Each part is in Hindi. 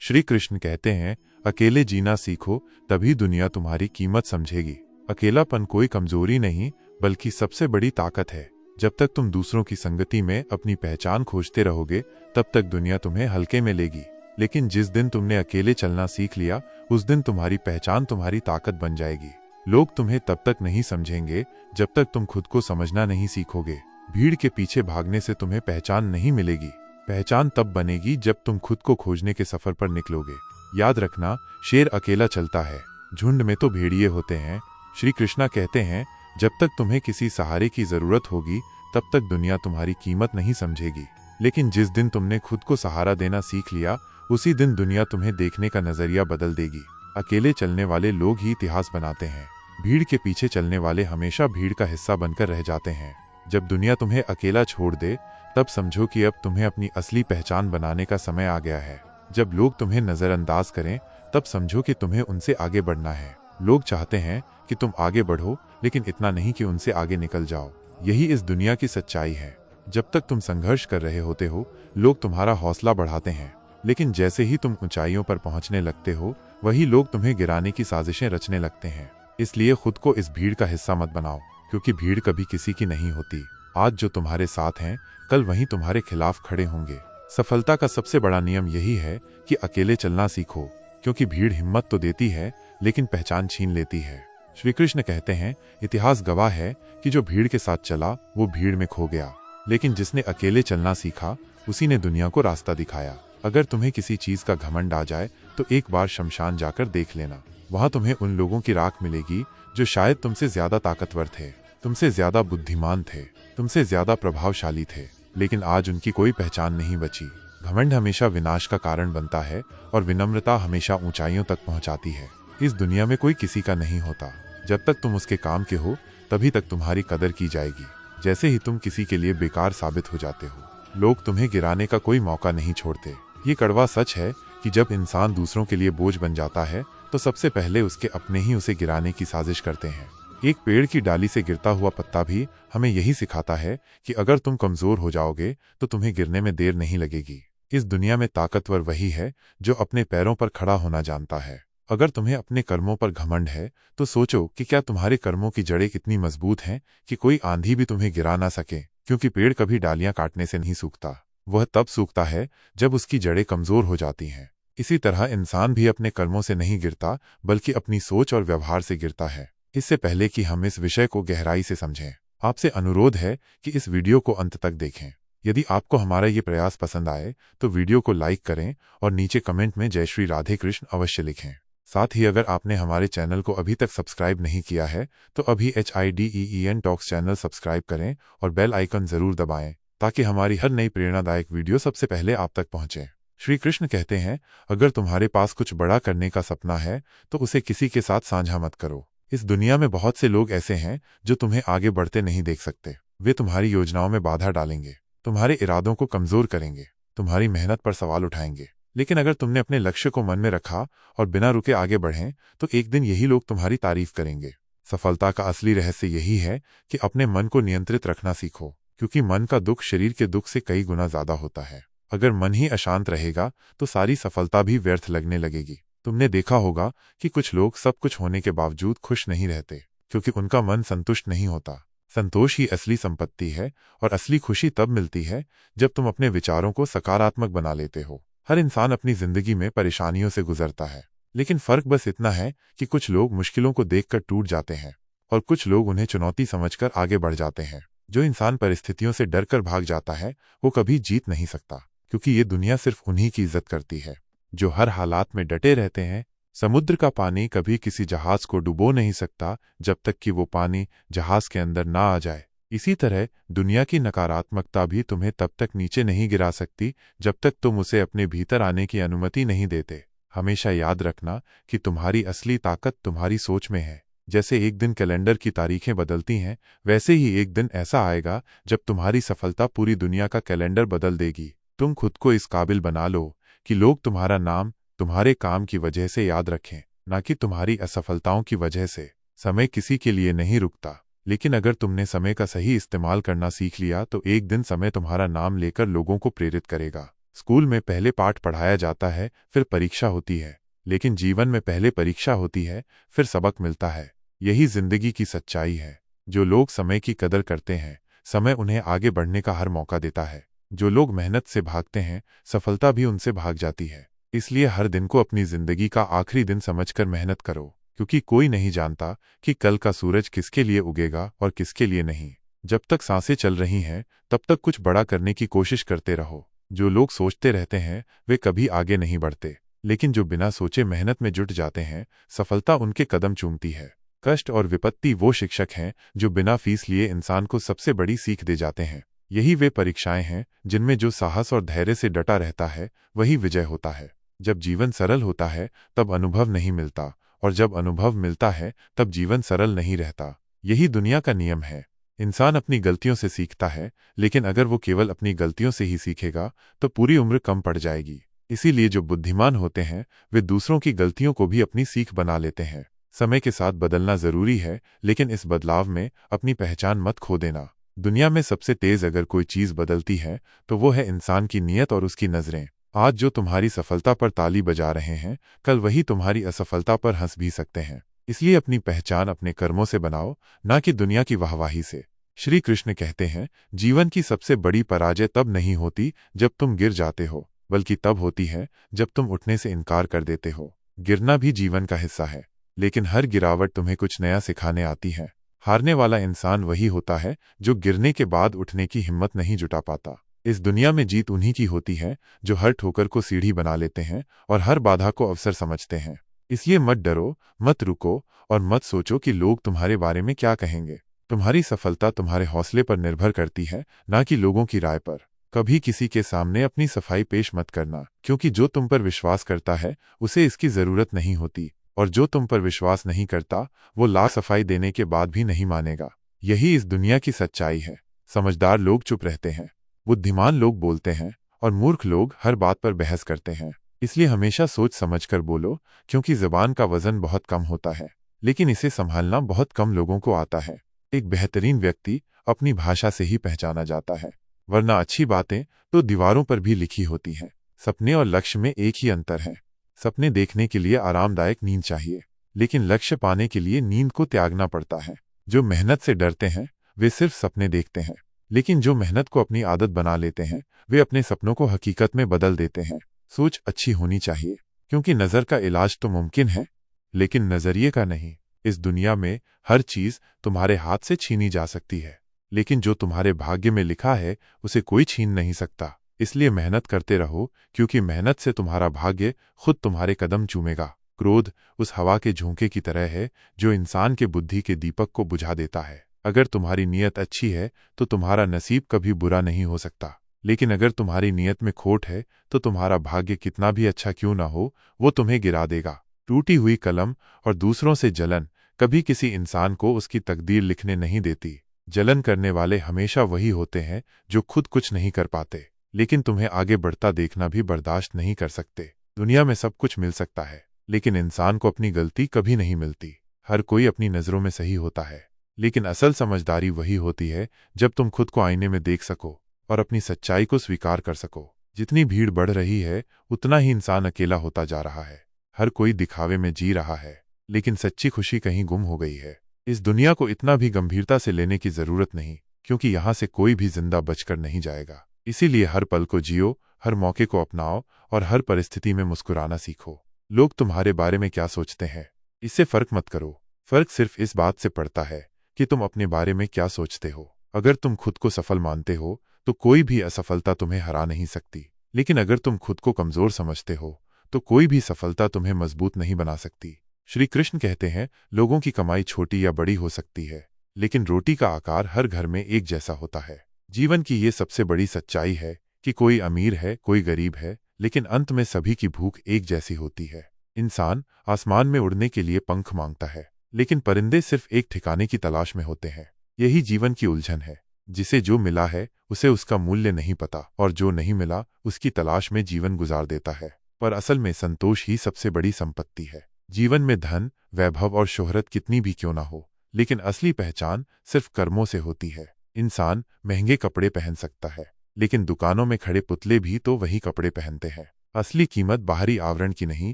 श्री कृष्ण कहते हैं, अकेले जीना सीखो, तभी दुनिया तुम्हारी कीमत समझेगी। अकेलापन कोई कमजोरी नहीं, बल्कि सबसे बड़ी ताकत है। जब तक तुम दूसरों की संगति में अपनी पहचान खोजते रहोगे, तब तक दुनिया तुम्हें हल्के में लेगी। लेकिन जिस दिन तुमने अकेले चलना सीख लिया, उस दिन तुम्हारी पहचान तुम्हारी ताकत बन जाएगी। लोग तुम्हें तब तक नहीं समझेंगे जब तक तुम खुद को समझना नहीं सीखोगे। भीड़ के पीछे भागने से तुम्हें पहचान नहीं मिलेगी। पहचान तब बनेगी जब तुम खुद को खोजने के सफर पर निकलोगे। याद रखना, शेर अकेला चलता है, झुंड में तो भेड़िए होते हैं। श्री कृष्णा कहते हैं, जब तक तुम्हें किसी सहारे की जरूरत होगी, तब तक दुनिया तुम्हारी कीमत नहीं समझेगी। लेकिन जिस दिन तुमने खुद को सहारा देना सीख लिया, उसी दिन दुनिया तुम्हें देखने का नजरिया बदल देगी। अकेले चलने वाले लोग ही इतिहास बनाते हैं। भीड़ के पीछे चलने वाले हमेशा भीड़ का हिस्सा बनकर रह जाते हैं। जब दुनिया तुम्हें अकेला छोड़ दे, तब समझो कि अब तुम्हें अपनी असली पहचान बनाने का समय आ गया है। जब लोग तुम्हें नजरअंदाज करें, तब समझो कि तुम्हें उनसे आगे बढ़ना है। लोग चाहते हैं कि तुम आगे बढ़ो, लेकिन इतना नहीं कि उनसे आगे निकल जाओ। यही इस दुनिया की सच्चाई है। जब तक तुम संघर्ष कर रहे होते हो, लोग तुम्हारा हौसला बढ़ाते हैं। लेकिन जैसे ही तुम ऊंचाइयों पर पहुंचने लगते हो, वही लोग तुम्हें गिराने की साजिशें रचने लगते हैं। इसलिए खुद को इस भीड़ का हिस्सा मत बनाओ, क्योंकि भीड़ कभी किसी की नहीं होती। आज जो तुम्हारे साथ हैं, कल वहीं तुम्हारे खिलाफ खड़े होंगे। सफलता का सबसे बड़ा नियम यही है कि अकेले चलना सीखो, क्योंकि भीड़ हिम्मत तो देती है, लेकिन पहचान छीन लेती है। श्री कृष्ण कहते हैं, इतिहास गवाह है कि जो भीड़ के साथ चला, वो भीड़ में खो गया। लेकिन जिसने अकेले चलना सीखा, उसी ने दुनिया को रास्ता दिखाया। अगर तुम्हें किसी चीज का घमंड आ जाए, तो एक बार शमशान जाकर देख लेना। वहां तुम्हें उन लोगों की राख मिलेगी जो शायद तुमसे ज्यादा ताकतवर थे, तुमसे ज्यादा बुद्धिमान थे, तुमसे ज्यादा प्रभावशाली थे, लेकिन आज उनकी कोई पहचान नहीं बची। घमंड हमेशा विनाश का कारण बनता है, और विनम्रता हमेशा ऊंचाइयों तक पहुंचाती है। इस दुनिया में कोई किसी का नहीं होता। जब तक तुम उसके काम के हो, तभी तक तुम्हारी कदर की जाएगी। जैसे ही तुम किसी के लिए बेकार साबित हो जाते हो, लोग तुम्हें गिराने का कोई मौका नहीं छोड़ते। ये कड़वा सच है कि जब इंसान दूसरों के लिए बोझ बन जाता है, तो सबसे पहले उसके अपने ही उसे गिराने की साजिश करते हैं। एक पेड़ की डाली से गिरता हुआ पत्ता भी हमें यही सिखाता है कि अगर तुम कमजोर हो जाओगे, तो तुम्हें गिरने में देर नहीं लगेगी। इस दुनिया में ताकतवर वही है जो अपने पैरों पर खड़ा होना जानता है। अगर तुम्हें अपने कर्मों पर घमंड है, तो सोचो कि क्या तुम्हारे कर्मों की जड़ें कितनी मजबूत हैं कि कोई आंधी भी तुम्हें गिरा ना सके। क्योंकि पेड़ कभी डालियां काटने से नहीं सूखता, वह तब सूखता है जब उसकी जड़ें कमजोर हो जाती हैं। इसी तरह इंसान भी अपने कर्मों से नहीं गिरता, बल्कि अपनी सोच और व्यवहार से गिरता है। इससे पहले कि हम इस विषय को गहराई से समझें, आपसे अनुरोध है कि इस वीडियो को अंत तक देखें। यदि आपको हमारा ये प्रयास पसंद आए, तो वीडियो को लाइक करें और नीचे कमेंट में जय श्री राधे कृष्ण अवश्य लिखें। साथ ही अगर आपने हमारे चैनल को अभी तक सब्सक्राइब नहीं किया है, तो अभी HIDEEN टॉक्स चैनल सब्सक्राइब करें और बेल आइकन जरूर दबाएं, ताकि हमारी हर नई प्रेरणादायक वीडियो सबसे पहले आप तक पहुंचे। श्री कृष्ण कहते हैं, अगर तुम्हारे पास कुछ बड़ा करने का सपना है, तो उसे किसी के साथ साझा मत करो। इस दुनिया में बहुत से लोग ऐसे हैं जो तुम्हें आगे बढ़ते नहीं देख सकते। वे तुम्हारी योजनाओं में बाधा डालेंगे, तुम्हारे इरादों को कमजोर करेंगे, तुम्हारी मेहनत पर सवाल उठाएंगे। लेकिन अगर तुमने अपने लक्ष्य को मन में रखा और बिना रुके आगे बढ़ें, तो एक दिन यही लोग तुम्हारी तारीफ करेंगे। सफलता का असली रहस्य यही है कि अपने मन को नियंत्रित रखना सीखो, क्योंकि मन का दुख शरीर के दुख से कई गुना ज्यादा होता है। अगर मन ही अशांत रहेगा, तो सारी सफलता भी व्यर्थ लगने लगेगी। तुमने देखा होगा कि कुछ लोग सब कुछ होने के बावजूद खुश नहीं रहते, क्योंकि उनका मन संतुष्ट नहीं होता। संतोष ही असली संपत्ति है, और असली खुशी तब मिलती है जब तुम अपने विचारों को सकारात्मक बना लेते हो। हर इंसान अपनी जिंदगी में परेशानियों से गुजरता है, लेकिन फर्क बस इतना है कि कुछ लोग मुश्किलों को देखकर टूट जाते हैं, और कुछ लोग उन्हें चुनौती समझकर आगे बढ़ जाते हैं। जो इंसान परिस्थितियों से डरकर भाग जाता है, वो कभी जीत नहीं सकता, क्योंकि ये दुनिया सिर्फ उन्हीं की इज्जत करती है जो हर हालात में डटे रहते हैं। समुद्र का पानी कभी किसी जहाज को डुबो नहीं सकता, जब तक कि वो पानी जहाज के अंदर ना आ जाए। इसी तरह दुनिया की नकारात्मकता भी तुम्हें तब तक नीचे नहीं गिरा सकती, जब तक तुम उसे अपने भीतर आने की अनुमति नहीं देते। हमेशा याद रखना कि तुम्हारी असली ताकत तुम्हारी सोच में है। जैसे एक दिन कैलेंडर की तारीखें बदलती हैं, वैसे ही एक दिन ऐसा आएगा जब तुम्हारी सफलता पूरी दुनिया का कैलेंडर बदल देगी। तुम खुद को इस काबिल बना लो कि लोग तुम्हारा नाम तुम्हारे काम की वजह से याद रखें, न कि तुम्हारी असफलताओं की वजह से। समय किसी के लिए नहीं रुकता, लेकिन अगर तुमने समय का सही इस्तेमाल करना सीख लिया, तो एक दिन समय तुम्हारा नाम लेकर लोगों को प्रेरित करेगा। स्कूल में पहले पाठ पढ़ाया जाता है, फिर परीक्षा होती है, लेकिन जीवन में पहले परीक्षा होती है, फिर सबक मिलता है। यही जिंदगी की सच्चाई है। जो लोग समय की कदर करते हैं, समय उन्हें आगे बढ़ने का हर मौका देता है। जो लोग मेहनत से भागते हैं, सफलता भी उनसे भाग जाती है। इसलिए हर दिन को अपनी जिंदगी का आखिरी दिन समझकर मेहनत करो, क्योंकि कोई नहीं जानता कि कल का सूरज किसके लिए उगेगा और किसके लिए नहीं। जब तक सांसें चल रही हैं, तब तक कुछ बड़ा करने की कोशिश करते रहो। जो लोग सोचते रहते हैं, वे कभी आगे नहीं बढ़ते, लेकिन जो बिना सोचे मेहनत में जुट जाते हैं, सफलता उनके कदम चूमती है। कष्ट और विपत्ति वो शिक्षक हैं जो बिना फीस लिए इंसान को सबसे बड़ी सीख दे जाते हैं। यही वे परीक्षाएं हैं जिनमें जो साहस और धैर्य से डटा रहता है, वही विजय होता है। जब जीवन सरल होता है, तब अनुभव नहीं मिलता, और जब अनुभव मिलता है, तब जीवन सरल नहीं रहता। यही दुनिया का नियम है। इंसान अपनी गलतियों से सीखता है, लेकिन अगर वो केवल अपनी गलतियों से ही सीखेगा, तो पूरी उम्र कम पड़ जाएगी। इसीलिए जो बुद्धिमान होते हैं, वे दूसरों की गलतियों को भी अपनी सीख बना लेते हैं। समय के साथ बदलना जरूरी है, लेकिन इस बदलाव में अपनी पहचान मत खो देना। दुनिया में सबसे तेज अगर कोई चीज बदलती है, तो वो है इंसान की नीयत और उसकी नजरें। आज जो तुम्हारी सफलता पर ताली बजा रहे हैं, कल वही तुम्हारी असफलता पर हंस भी सकते हैं। इसलिए अपनी पहचान अपने कर्मों से बनाओ, ना कि दुनिया की वाहवाही से। श्री कृष्ण कहते हैं, जीवन की सबसे बड़ी पराजय तब नहीं होती जब तुम गिर जाते हो, बल्कि तब होती है जब तुम उठने से इनकार कर देते हो। गिरना भी जीवन का हिस्सा है, लेकिन हर गिरावट तुम्हें कुछ नया सिखाने आती है। हारने वाला इंसान वही होता है जो गिरने के बाद उठने की हिम्मत नहीं जुटा पाता। इस दुनिया में जीत उन्हीं की होती है जो हर ठोकर को सीढ़ी बना लेते हैं और हर बाधा को अवसर समझते हैं। इसलिए मत डरो, मत रुको, और मत सोचो कि लोग तुम्हारे बारे में क्या कहेंगे। तुम्हारी सफलता तुम्हारे हौसले पर निर्भर करती है, ना कि लोगों की राय पर। कभी किसी के सामने अपनी सफाई पेश मत करना, क्योंकि जो तुम पर विश्वास करता है, उसे इसकी जरूरत नहीं होती, और जो तुम पर विश्वास नहीं करता, वो लाख सफाई देने के बाद भी नहीं मानेगा। यही इस दुनिया की सच्चाई है। समझदार लोग चुप रहते हैं, बुद्धिमान लोग बोलते हैं, और मूर्ख लोग हर बात पर बहस करते हैं। इसलिए हमेशा सोच समझकर बोलो, क्योंकि ज़बान का वजन बहुत कम होता है, लेकिन इसे संभालना बहुत कम लोगों को आता है। एक बेहतरीन व्यक्ति अपनी भाषा से ही पहचाना जाता है, वरना अच्छी बातें तो दीवारों पर भी लिखी होती हैं। सपने और लक्ष्य में एक ही अंतर है। सपने देखने के लिए आरामदायक नींद चाहिए, लेकिन लक्ष्य पाने के लिए नींद को त्यागना पड़ता है। जो मेहनत से डरते हैं, वे सिर्फ सपने देखते हैं, लेकिन जो मेहनत को अपनी आदत बना लेते हैं, वे अपने सपनों को हकीकत में बदल देते हैं। सोच अच्छी होनी चाहिए, क्योंकि नज़र का इलाज तो मुमकिन है, लेकिन नज़रिए का नहीं। इस दुनिया में हर चीज़ तुम्हारे हाथ से छीनी जा सकती है, लेकिन जो तुम्हारे भाग्य में लिखा है, उसे कोई छीन नहीं सकता। इसलिए मेहनत करते रहो, क्योंकि मेहनत से तुम्हारा भाग्य खुद तुम्हारे कदम चूमेगा। क्रोध उस हवा के झोंके की तरह है जो इंसान के बुद्धि के दीपक को बुझा देता है। अगर तुम्हारी नीयत अच्छी है, तो तुम्हारा नसीब कभी बुरा नहीं हो सकता, लेकिन अगर तुम्हारी नीयत में खोट है, तो तुम्हारा भाग्य कितना भी अच्छा क्यों ना हो, वो तुम्हें गिरा देगा। टूटी हुई कलम और दूसरों से जलन कभी किसी इंसान को उसकी तकदीर लिखने नहीं देती। जलन करने वाले हमेशा वही होते हैं जो खुद कुछ नहीं कर पाते, लेकिन तुम्हें आगे बढ़ता देखना भी बर्दाश्त नहीं कर सकते। दुनिया में सब कुछ मिल सकता है, लेकिन इंसान को अपनी गलती कभी नहीं मिलती। हर कोई अपनी नज़रों में सही होता है, लेकिन असल समझदारी वही होती है जब तुम खुद को आईने में देख सको और अपनी सच्चाई को स्वीकार कर सको। जितनी भीड़ बढ़ रही है, उतना ही इंसान अकेला होता जा रहा है। हर कोई दिखावे में जी रहा है, लेकिन सच्ची खुशी कहीं गुम हो गई है। इस दुनिया को इतना भी गंभीरता से लेने की जरूरत नहीं, क्योंकि यहाँ से कोई भी जिंदा बचकर नहीं जाएगा। इसीलिए हर पल को जियो, हर मौके को अपनाओ, और हर परिस्थिति में मुस्कुराना सीखो। लोग तुम्हारे बारे में क्या सोचते हैं, इससे फर्क मत करो। फर्क सिर्फ इस बात से पड़ता है कि तुम अपने बारे में क्या सोचते हो। अगर तुम खुद को सफल मानते हो, तो कोई भी असफलता तुम्हें हरा नहीं सकती, लेकिन अगर तुम खुद को कमजोर समझते हो, तो कोई भी सफलता तुम्हें मजबूत नहीं बना सकती। श्री कृष्ण कहते हैं, लोगों की कमाई छोटी या बड़ी हो सकती है, लेकिन रोटी का आकार हर घर में एक जैसा होता है। जीवन की ये सबसे बड़ी सच्चाई है कि कोई अमीर है, कोई गरीब है, लेकिन अंत में सभी की भूख एक जैसी होती है। इंसान आसमान में उड़ने के लिए पंख मांगता है, लेकिन परिंदे सिर्फ एक ठिकाने की तलाश में होते हैं। यही जीवन की उलझन है। जिसे जो मिला है, उसे उसका मूल्य नहीं पता, और जो नहीं मिला, उसकी तलाश में जीवन गुजार देता है। पर असल में संतोष ही सबसे बड़ी संपत्ति है। जीवन में धन, वैभव और शोहरत कितनी भी क्यों ना हो, लेकिन असली पहचान सिर्फ कर्मों से होती है। इंसान महंगे कपड़े पहन सकता है, लेकिन दुकानों में खड़े पुतले भी तो वही कपड़े पहनते हैं। असली कीमत बाहरी आवरण की नहीं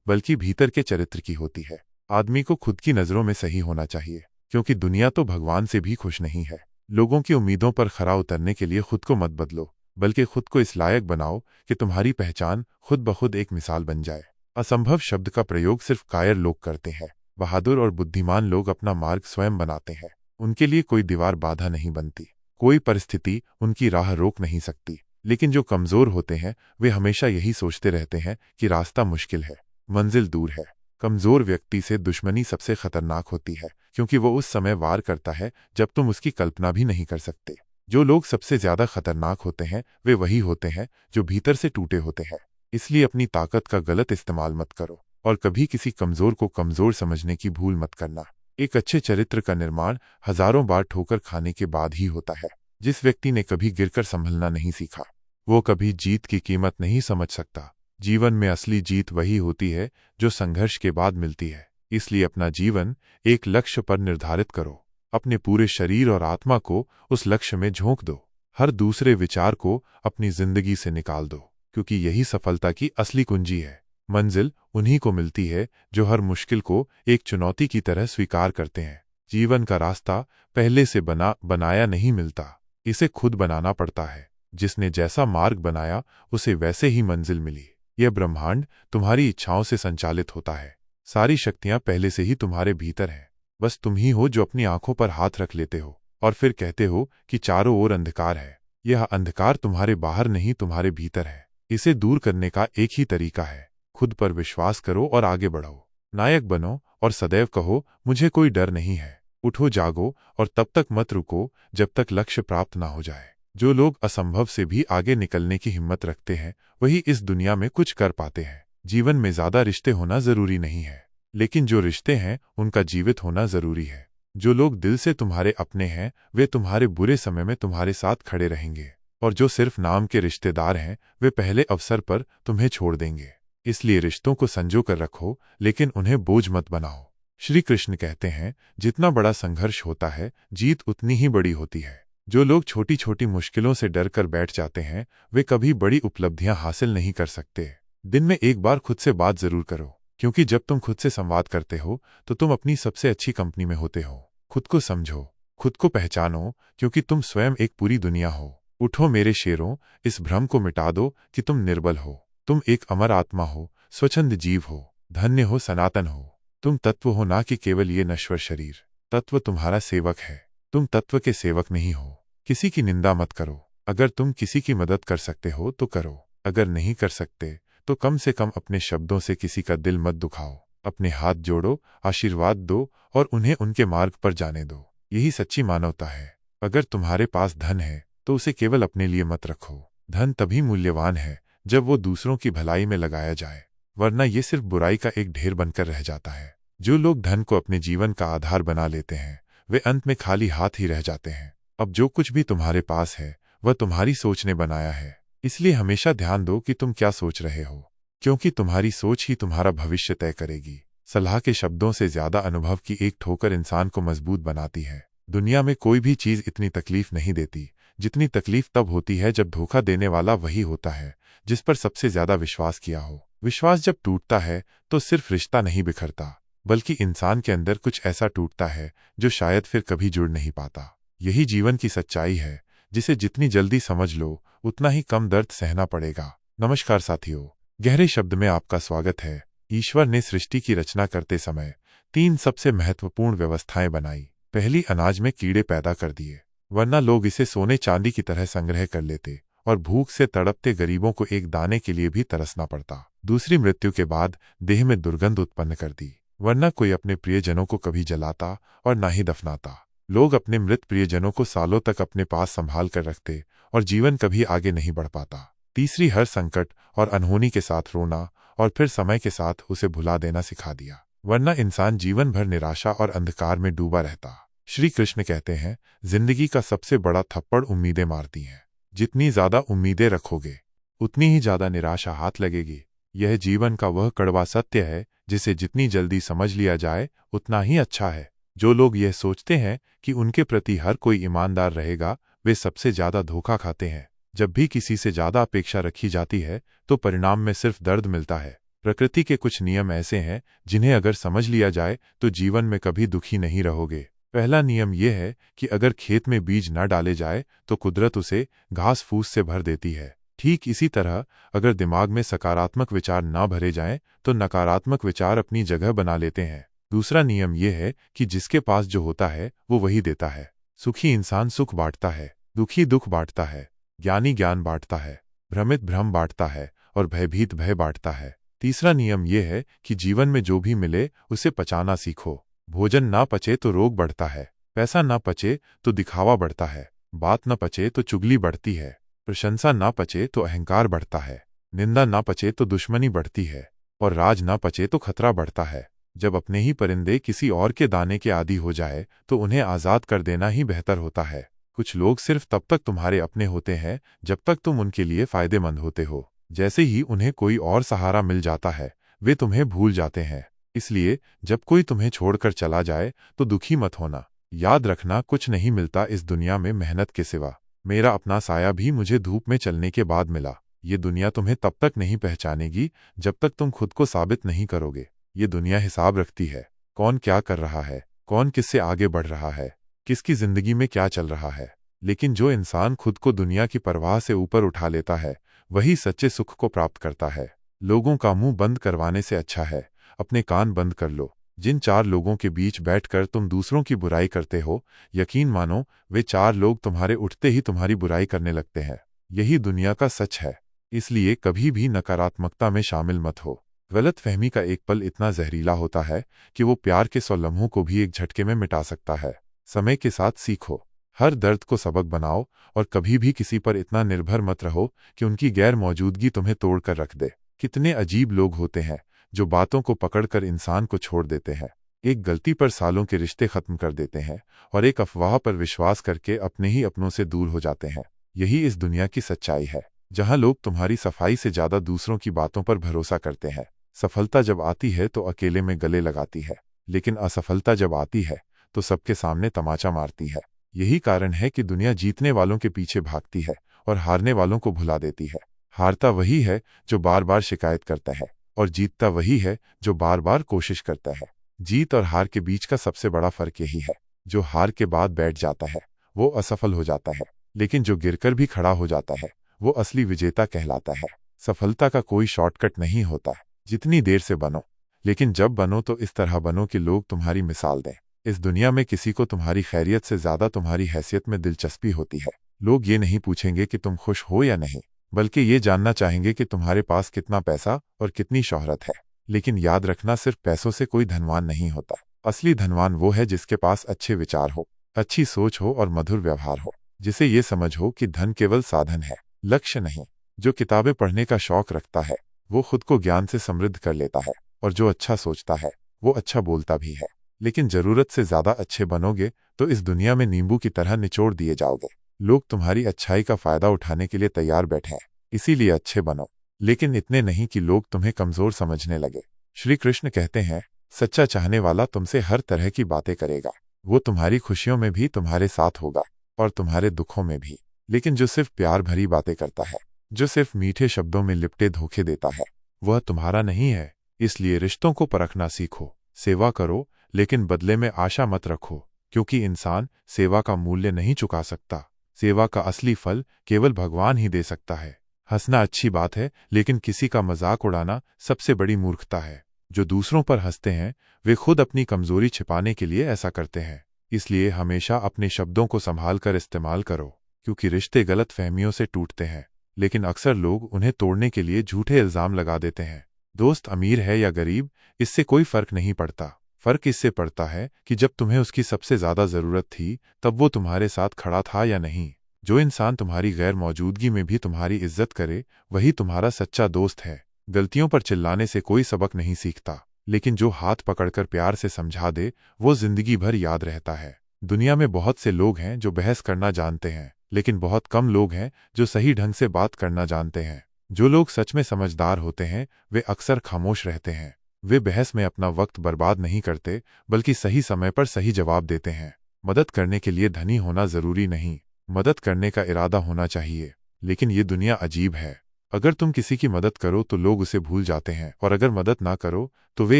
बल्कि भीतर के चरित्र की होती है। आदमी को खुद की नजरों में सही होना चाहिए, क्योंकि दुनिया तो भगवान से भी खुश नहीं है। लोगों की उम्मीदों पर खरा उतरने के लिए खुद को मत बदलो, बल्कि खुद को इस लायक बनाओ कि तुम्हारी पहचान खुद ब खुद एक मिसाल बन जाए। असंभव शब्द का प्रयोग सिर्फ कायर लोग करते हैं। बहादुर और बुद्धिमान लोग अपना मार्ग स्वयं बनाते हैं। उनके लिए कोई दीवार बाधा नहीं बनती, कोई परिस्थिति उनकी राह रोक नहीं सकती। लेकिन जो कमजोर होते हैं वे हमेशा यही सोचते रहते हैं कि रास्ता मुश्किल है, मंजिल दूर है। कमजोर व्यक्ति से दुश्मनी सबसे खतरनाक होती है, क्योंकि वो उस समय वार करता है जब तुम उसकी कल्पना भी नहीं कर सकते। जो लोग सबसे ज्यादा खतरनाक होते हैं वे वही होते हैं जो भीतर से टूटे होते हैं। इसलिए अपनी ताकत का गलत इस्तेमाल मत करो और कभी किसी कमजोर को कमजोर समझने की भूल मत करना। एक अच्छे चरित्र का निर्माण हजारों बार ठोकर खाने के बाद ही होता है। जिस व्यक्ति ने कभी गिरकर संभलना नहीं सीखा वो कभी जीत की कीमत नहीं समझ सकता। जीवन में असली जीत वही होती है जो संघर्ष के बाद मिलती है। इसलिए अपना जीवन एक लक्ष्य पर निर्धारित करो, अपने पूरे शरीर और आत्मा को उस लक्ष्य में झोंक दो। हर दूसरे विचार को अपनी जिंदगी से निकाल दो, क्योंकि यही सफलता की असली कुंजी है। मंजिल उन्हीं को मिलती है जो हर मुश्किल को एक चुनौती की तरह स्वीकार करते हैं। जीवन का रास्ता पहले से बनाया नहीं मिलता, इसे खुद बनाना पड़ता है। जिसने जैसा मार्ग बनाया उसे वैसे ही मंजिल मिली। यह ब्रह्मांड तुम्हारी इच्छाओं से संचालित होता है। सारी शक्तियां पहले से ही तुम्हारे भीतर हैं। बस तुम ही हो जो अपनी आंखों पर हाथ रख लेते हो और फिर कहते हो कि चारों ओर अंधकार है। यह अंधकार तुम्हारे बाहर नहीं तुम्हारे भीतर है। इसे दूर करने का एक ही तरीका है, खुद पर विश्वास करो और आगे बढ़ो। नायक बनो और सदैव कहो मुझे कोई डर नहीं है। उठो जागो और तब तक मत रुको जब तक लक्ष्य प्राप्त ना हो जाए। जो लोग असंभव से भी आगे निकलने की हिम्मत रखते हैं वही इस दुनिया में कुछ कर पाते हैं। जीवन में ज्यादा रिश्ते होना जरूरी नहीं है, लेकिन जो रिश्ते हैं उनका जीवित होना जरूरी है। जो लोग दिल से तुम्हारे अपने हैं वे तुम्हारे बुरे समय में तुम्हारे साथ खड़े रहेंगे, और जो सिर्फ नाम के रिश्तेदार हैं वे पहले अवसर पर तुम्हें छोड़ देंगे। इसलिए रिश्तों को संजो कर रखो, लेकिन उन्हें बोझ मत बनाओ। श्री कृष्ण कहते हैं जितना बड़ा संघर्ष होता है जीत उतनी ही बड़ी होती है। जो लोग छोटी छोटी मुश्किलों से डर कर बैठ जाते हैं वे कभी बड़ी उपलब्धियां हासिल नहीं कर सकते। दिन में एक बार खुद से बात जरूर करो, क्योंकि जब तुम खुद से संवाद करते हो तो तुम अपनी सबसे अच्छी कंपनी में होते हो। खुद को समझो, खुद को पहचानो, क्योंकि तुम स्वयं एक पूरी दुनिया हो। उठो मेरे शेरों, इस भ्रम को मिटा दो कि तुम निर्बल हो। तुम एक अमर आत्मा हो, स्वच्छंद जीव हो, धन्य हो, सनातन हो। तुम तत्व हो, ना कि केवल ये नश्वर शरीर। तत्व तुम्हारा सेवक है, तुम तत्व के सेवक नहीं हो। किसी की निंदा मत करो। अगर तुम किसी की मदद कर सकते हो तो करो, अगर नहीं कर सकते तो कम से कम अपने शब्दों से किसी का दिल मत दुखाओ। अपने हाथ जोड़ो, आशीर्वाद दो और उन्हें उनके मार्ग पर जाने दो। यही सच्ची मानवता है। अगर तुम्हारे पास धन है तो उसे केवल अपने लिए मत रखो। धन तभी मूल्यवान है जब वो दूसरों की भलाई में लगाया जाए, वरना ये सिर्फ बुराई का एक ढेर बनकर रह जाता है। जो लोग धन को अपने जीवन का आधार बना लेते हैं वे अंत में खाली हाथ ही रह जाते हैं। अब जो कुछ भी तुम्हारे पास है वह तुम्हारी सोच ने बनाया है, इसलिए हमेशा ध्यान दो कि तुम क्या सोच रहे हो, क्योंकि तुम्हारी सोच ही तुम्हारा भविष्य तय करेगी। सलाह के शब्दों से ज्यादा अनुभव की एक ठोकर इंसान को मजबूत बनाती है। दुनिया में कोई भी चीज इतनी तकलीफ नहीं देती जितनी तकलीफ तब होती है जब धोखा देने वाला वही होता है जिस पर सबसे ज्यादा विश्वास किया हो। विश्वास जब टूटता है तो सिर्फ रिश्ता नहीं बिखरता, बल्कि इंसान के अंदर कुछ ऐसा टूटता है जो शायद फिर कभी जुड़ नहीं पाता। यही जीवन की सच्चाई है, जिसे जितनी जल्दी समझ लो उतना ही कम दर्द सहना पड़ेगा। नमस्कार साथियों, गहरे शब्द में आपका स्वागत है। ईश्वर ने सृष्टि की रचना करते समय 3 सबसे महत्वपूर्ण व्यवस्थाएं बनाई। पहली, अनाज में कीड़े पैदा कर दिए, वरना लोग इसे सोने चांदी की तरह संग्रह कर लेते और भूख से तड़पते गरीबों को एक दाने के लिए भी तरसना पड़ता। दूसरी, मृत्यु के बाद देह में दुर्गंध उत्पन्न कर दी, वरना कोई अपने प्रियजनों को कभी जलाता और ना ही दफनाता। लोग अपने मृत प्रियजनों को सालों तक अपने पास संभाल कर रखते और जीवन कभी आगे नहीं बढ़ पाता। तीसरी, हर संकट और अनहोनी के साथ रोना और फिर समय के साथ उसे भुला देना सिखा दिया, वरना इंसान जीवन भर निराशा और अंधकार में डूबा रहता। श्री कृष्ण कहते हैं जिंदगी का सबसे बड़ा थप्पड़ उम्मीदें मारती हैं। जितनी ज्यादा उम्मीदें रखोगे उतनी ही ज्यादा निराशा हाथ लगेगी। यह जीवन का वह कड़वा सत्य है जिसे जितनी जल्दी समझ लिया जाए उतना ही अच्छा है। जो लोग यह सोचते हैं कि उनके प्रति हर कोई ईमानदार रहेगा वे सबसे ज्यादा धोखा खाते हैं। जब भी किसी से ज्यादा अपेक्षा रखी जाती है तो परिणाम में सिर्फ दर्द मिलता है। प्रकृति के कुछ नियम ऐसे हैं जिन्हें अगर समझ लिया जाए तो जीवन में कभी दुखी नहीं रहोगे। पहला नियम यह है कि अगर खेत में बीज न डाले जाए तो कुदरत उसे घास फूस से भर देती है। ठीक इसी तरह अगर दिमाग में सकारात्मक विचार न भरे जाएं तो नकारात्मक विचार अपनी जगह बना लेते हैं। दूसरा नियम यह है कि जिसके पास जो होता है वो वही देता है। सुखी इंसान सुख बांटता है, दुखी दुख बांटता है, ज्ञानी ज्ञान बांटता है, भ्रमित भ्रम बांटता है और भयभीत भय बांटता है। तीसरा नियम यह है कि जीवन में जो भी मिले उसे पचाना सीखो। भोजन ना पचे तो रोग बढ़ता है, पैसा ना पचे तो दिखावा बढ़ता है, बात न पचे तो चुगली बढ़ती है, प्रशंसा ना पचे तो अहंकार बढ़ता है, निंदा ना पचे तो दुश्मनी बढ़ती है और राज ना पचे तो खतरा बढ़ता है। जब अपने ही परिंदे किसी और के दाने के आदी हो जाए तो उन्हें आजाद कर देना ही बेहतर होता है। कुछ लोग सिर्फ तब तक तुम्हारे अपने होते हैं जब तक तुम उनके लिए फायदेमंद होते हो। जैसे ही उन्हें कोई और सहारा मिल जाता है वे तुम्हें भूल जाते हैं। इसलिए जब कोई तुम्हें छोड़कर चला जाए तो दुखी मत होना। याद रखना, कुछ नहीं मिलता इस दुनिया में मेहनत के सिवा। मेरा अपना साया भी मुझे धूप में चलने के बाद मिला। ये दुनिया तुम्हें तब तक नहीं पहचानेगी जब तक तुम खुद को साबित नहीं करोगे। ये दुनिया हिसाब रखती है, कौन क्या कर रहा है, कौन किससे आगे बढ़ रहा है, किसकी जिंदगी में क्या चल रहा है। लेकिन जो इंसान खुद को दुनिया की परवाह से ऊपर उठा लेता है वही सच्चे सुख को प्राप्त करता है। लोगों का मुंह बंद करवाने से अच्छा है अपने कान बंद कर लो। जिन 4 लोगों के बीच बैठकर तुम दूसरों की बुराई करते हो, यकीन मानो वे 4 लोग तुम्हारे उठते ही तुम्हारी बुराई करने लगते हैं। यही दुनिया का सच है। इसलिए कभी भी नकारात्मकता में शामिल मत हो। गलतफहमी का एक पल इतना जहरीला होता है कि वो प्यार के 100 लम्हों को भी एक झटके में मिटा सकता है। समय के साथ सीखो, हर दर्द को सबक बनाओ और कभी भी किसी पर इतना निर्भर मत रहो कि उनकी गैर मौजूदगी तुम्हें तोड़कर रख दे। कितने अजीब लोग होते हैं जो बातों को पकड़कर इंसान को छोड़ देते हैं। एक गलती पर सालों के रिश्ते खत्म कर देते हैं और एक अफवाह पर विश्वास करके अपने ही अपनों से दूर हो जाते हैं। यही इस दुनिया की सच्चाई है, जहां लोग तुम्हारी सफाई से ज्यादा दूसरों की बातों पर भरोसा करते हैं। सफलता जब आती है तो अकेले में गले लगाती है, लेकिन असफलता जब आती है तो सबके सामने तमाचा मारती है। यही कारण है कि दुनिया जीतने वालों के पीछे भागती है और हारने वालों को भुला देती है। हारता वही है जो बार बार शिकायत करता है और जीतता वही है जो बार बार कोशिश करता है। जीत और हार के बीच का सबसे बड़ा फर्क यही है, जो हार के बाद बैठ जाता है वो असफल हो जाता है, लेकिन जो गिरकर भी खड़ा हो जाता है वो असली विजेता कहलाता है। सफलता का कोई शॉर्टकट नहीं होता। जितनी देर से बनो, लेकिन जब बनो तो इस तरह बनो कि लोग तुम्हारी मिसाल दें। इस दुनिया में किसी को तुम्हारी खैरियत से ज्यादा तुम्हारी हैसियत में दिलचस्पी होती है। लोग ये नहीं पूछेंगे कि तुम खुश हो या नहीं, बल्कि ये जानना चाहेंगे कि तुम्हारे पास कितना पैसा और कितनी शोहरत है। लेकिन याद रखना, सिर्फ पैसों से कोई धनवान नहीं होता। असली धनवान वो है जिसके पास अच्छे विचार हो, अच्छी सोच हो और मधुर व्यवहार हो, जिसे ये समझ हो कि धन केवल साधन है, लक्ष्य नहीं। जो किताबें पढ़ने का शौक रखता है वो खुद को ज्ञान से समृद्ध कर लेता है, और जो अच्छा सोचता है वो अच्छा बोलता भी है। लेकिन जरूरत से ज्यादा अच्छे बनोगे तो इस दुनिया में नींबू की तरह निचोड़ दिए जाओगे। लोग तुम्हारी अच्छाई का फायदा उठाने के लिए तैयार बैठे हैं, इसीलिए अच्छे बनो, लेकिन इतने नहीं कि लोग तुम्हें कमजोर समझने लगे। श्री कृष्ण कहते हैं, सच्चा चाहने वाला तुमसे हर तरह की बातें करेगा। वो तुम्हारी खुशियों में भी तुम्हारे साथ होगा और तुम्हारे दुखों में भी। लेकिन जो सिर्फ प्यार भरी बातें करता है, जो सिर्फ मीठे शब्दों में लिपटे धोखे देता है, वह तुम्हारा नहीं है। इसलिए रिश्तों को परखना सीखो। सेवा करो लेकिन बदले में आशा मत रखो, क्योंकि इंसान सेवा का मूल्य नहीं चुका सकता। सेवा का असली फल केवल भगवान ही दे सकता है। हंसना अच्छी बात है, लेकिन किसी का मजाक उड़ाना सबसे बड़ी मूर्खता है। जो दूसरों पर हंसते हैं वे खुद अपनी कमजोरी छिपाने के लिए ऐसा करते हैं। इसलिए हमेशा अपने शब्दों को संभाल कर इस्तेमाल करो, क्योंकि रिश्ते गलत फहमियों से टूटते हैं, लेकिन अक्सर लोग उन्हें तोड़ने के लिए झूठे इल्जाम लगा देते हैं। दोस्त अमीर है या गरीब, इससे कोई फर्क नहीं पड़ता। फर्क इससे पड़ता है कि जब तुम्हें उसकी सबसे ज्यादा जरूरत थी तब वो तुम्हारे साथ खड़ा था या नहीं। जो इंसान तुम्हारी गैर मौजूदगी में भी तुम्हारी इज्जत करे वही तुम्हारा सच्चा दोस्त है। गलतियों पर चिल्लाने से कोई सबक नहीं सीखता, लेकिन जो हाथ पकड़कर प्यार से समझा दे वो जिंदगी भर याद रहता है। दुनिया में बहुत से लोग हैं जो बहस करना जानते हैं, लेकिन बहुत कम लोग हैं जो सही ढंग से बात करना जानते हैं। जो लोग सच में समझदार होते हैं वे अक्सर खामोश रहते हैं। वे बहस में अपना वक्त बर्बाद नहीं करते, बल्कि सही समय पर सही जवाब देते हैं। मदद करने के लिए धनी होना जरूरी नहीं, मदद करने का इरादा होना चाहिए। लेकिन ये दुनिया अजीब है। अगर तुम किसी की मदद करो तो लोग उसे भूल जाते हैं, और अगर मदद ना करो तो वे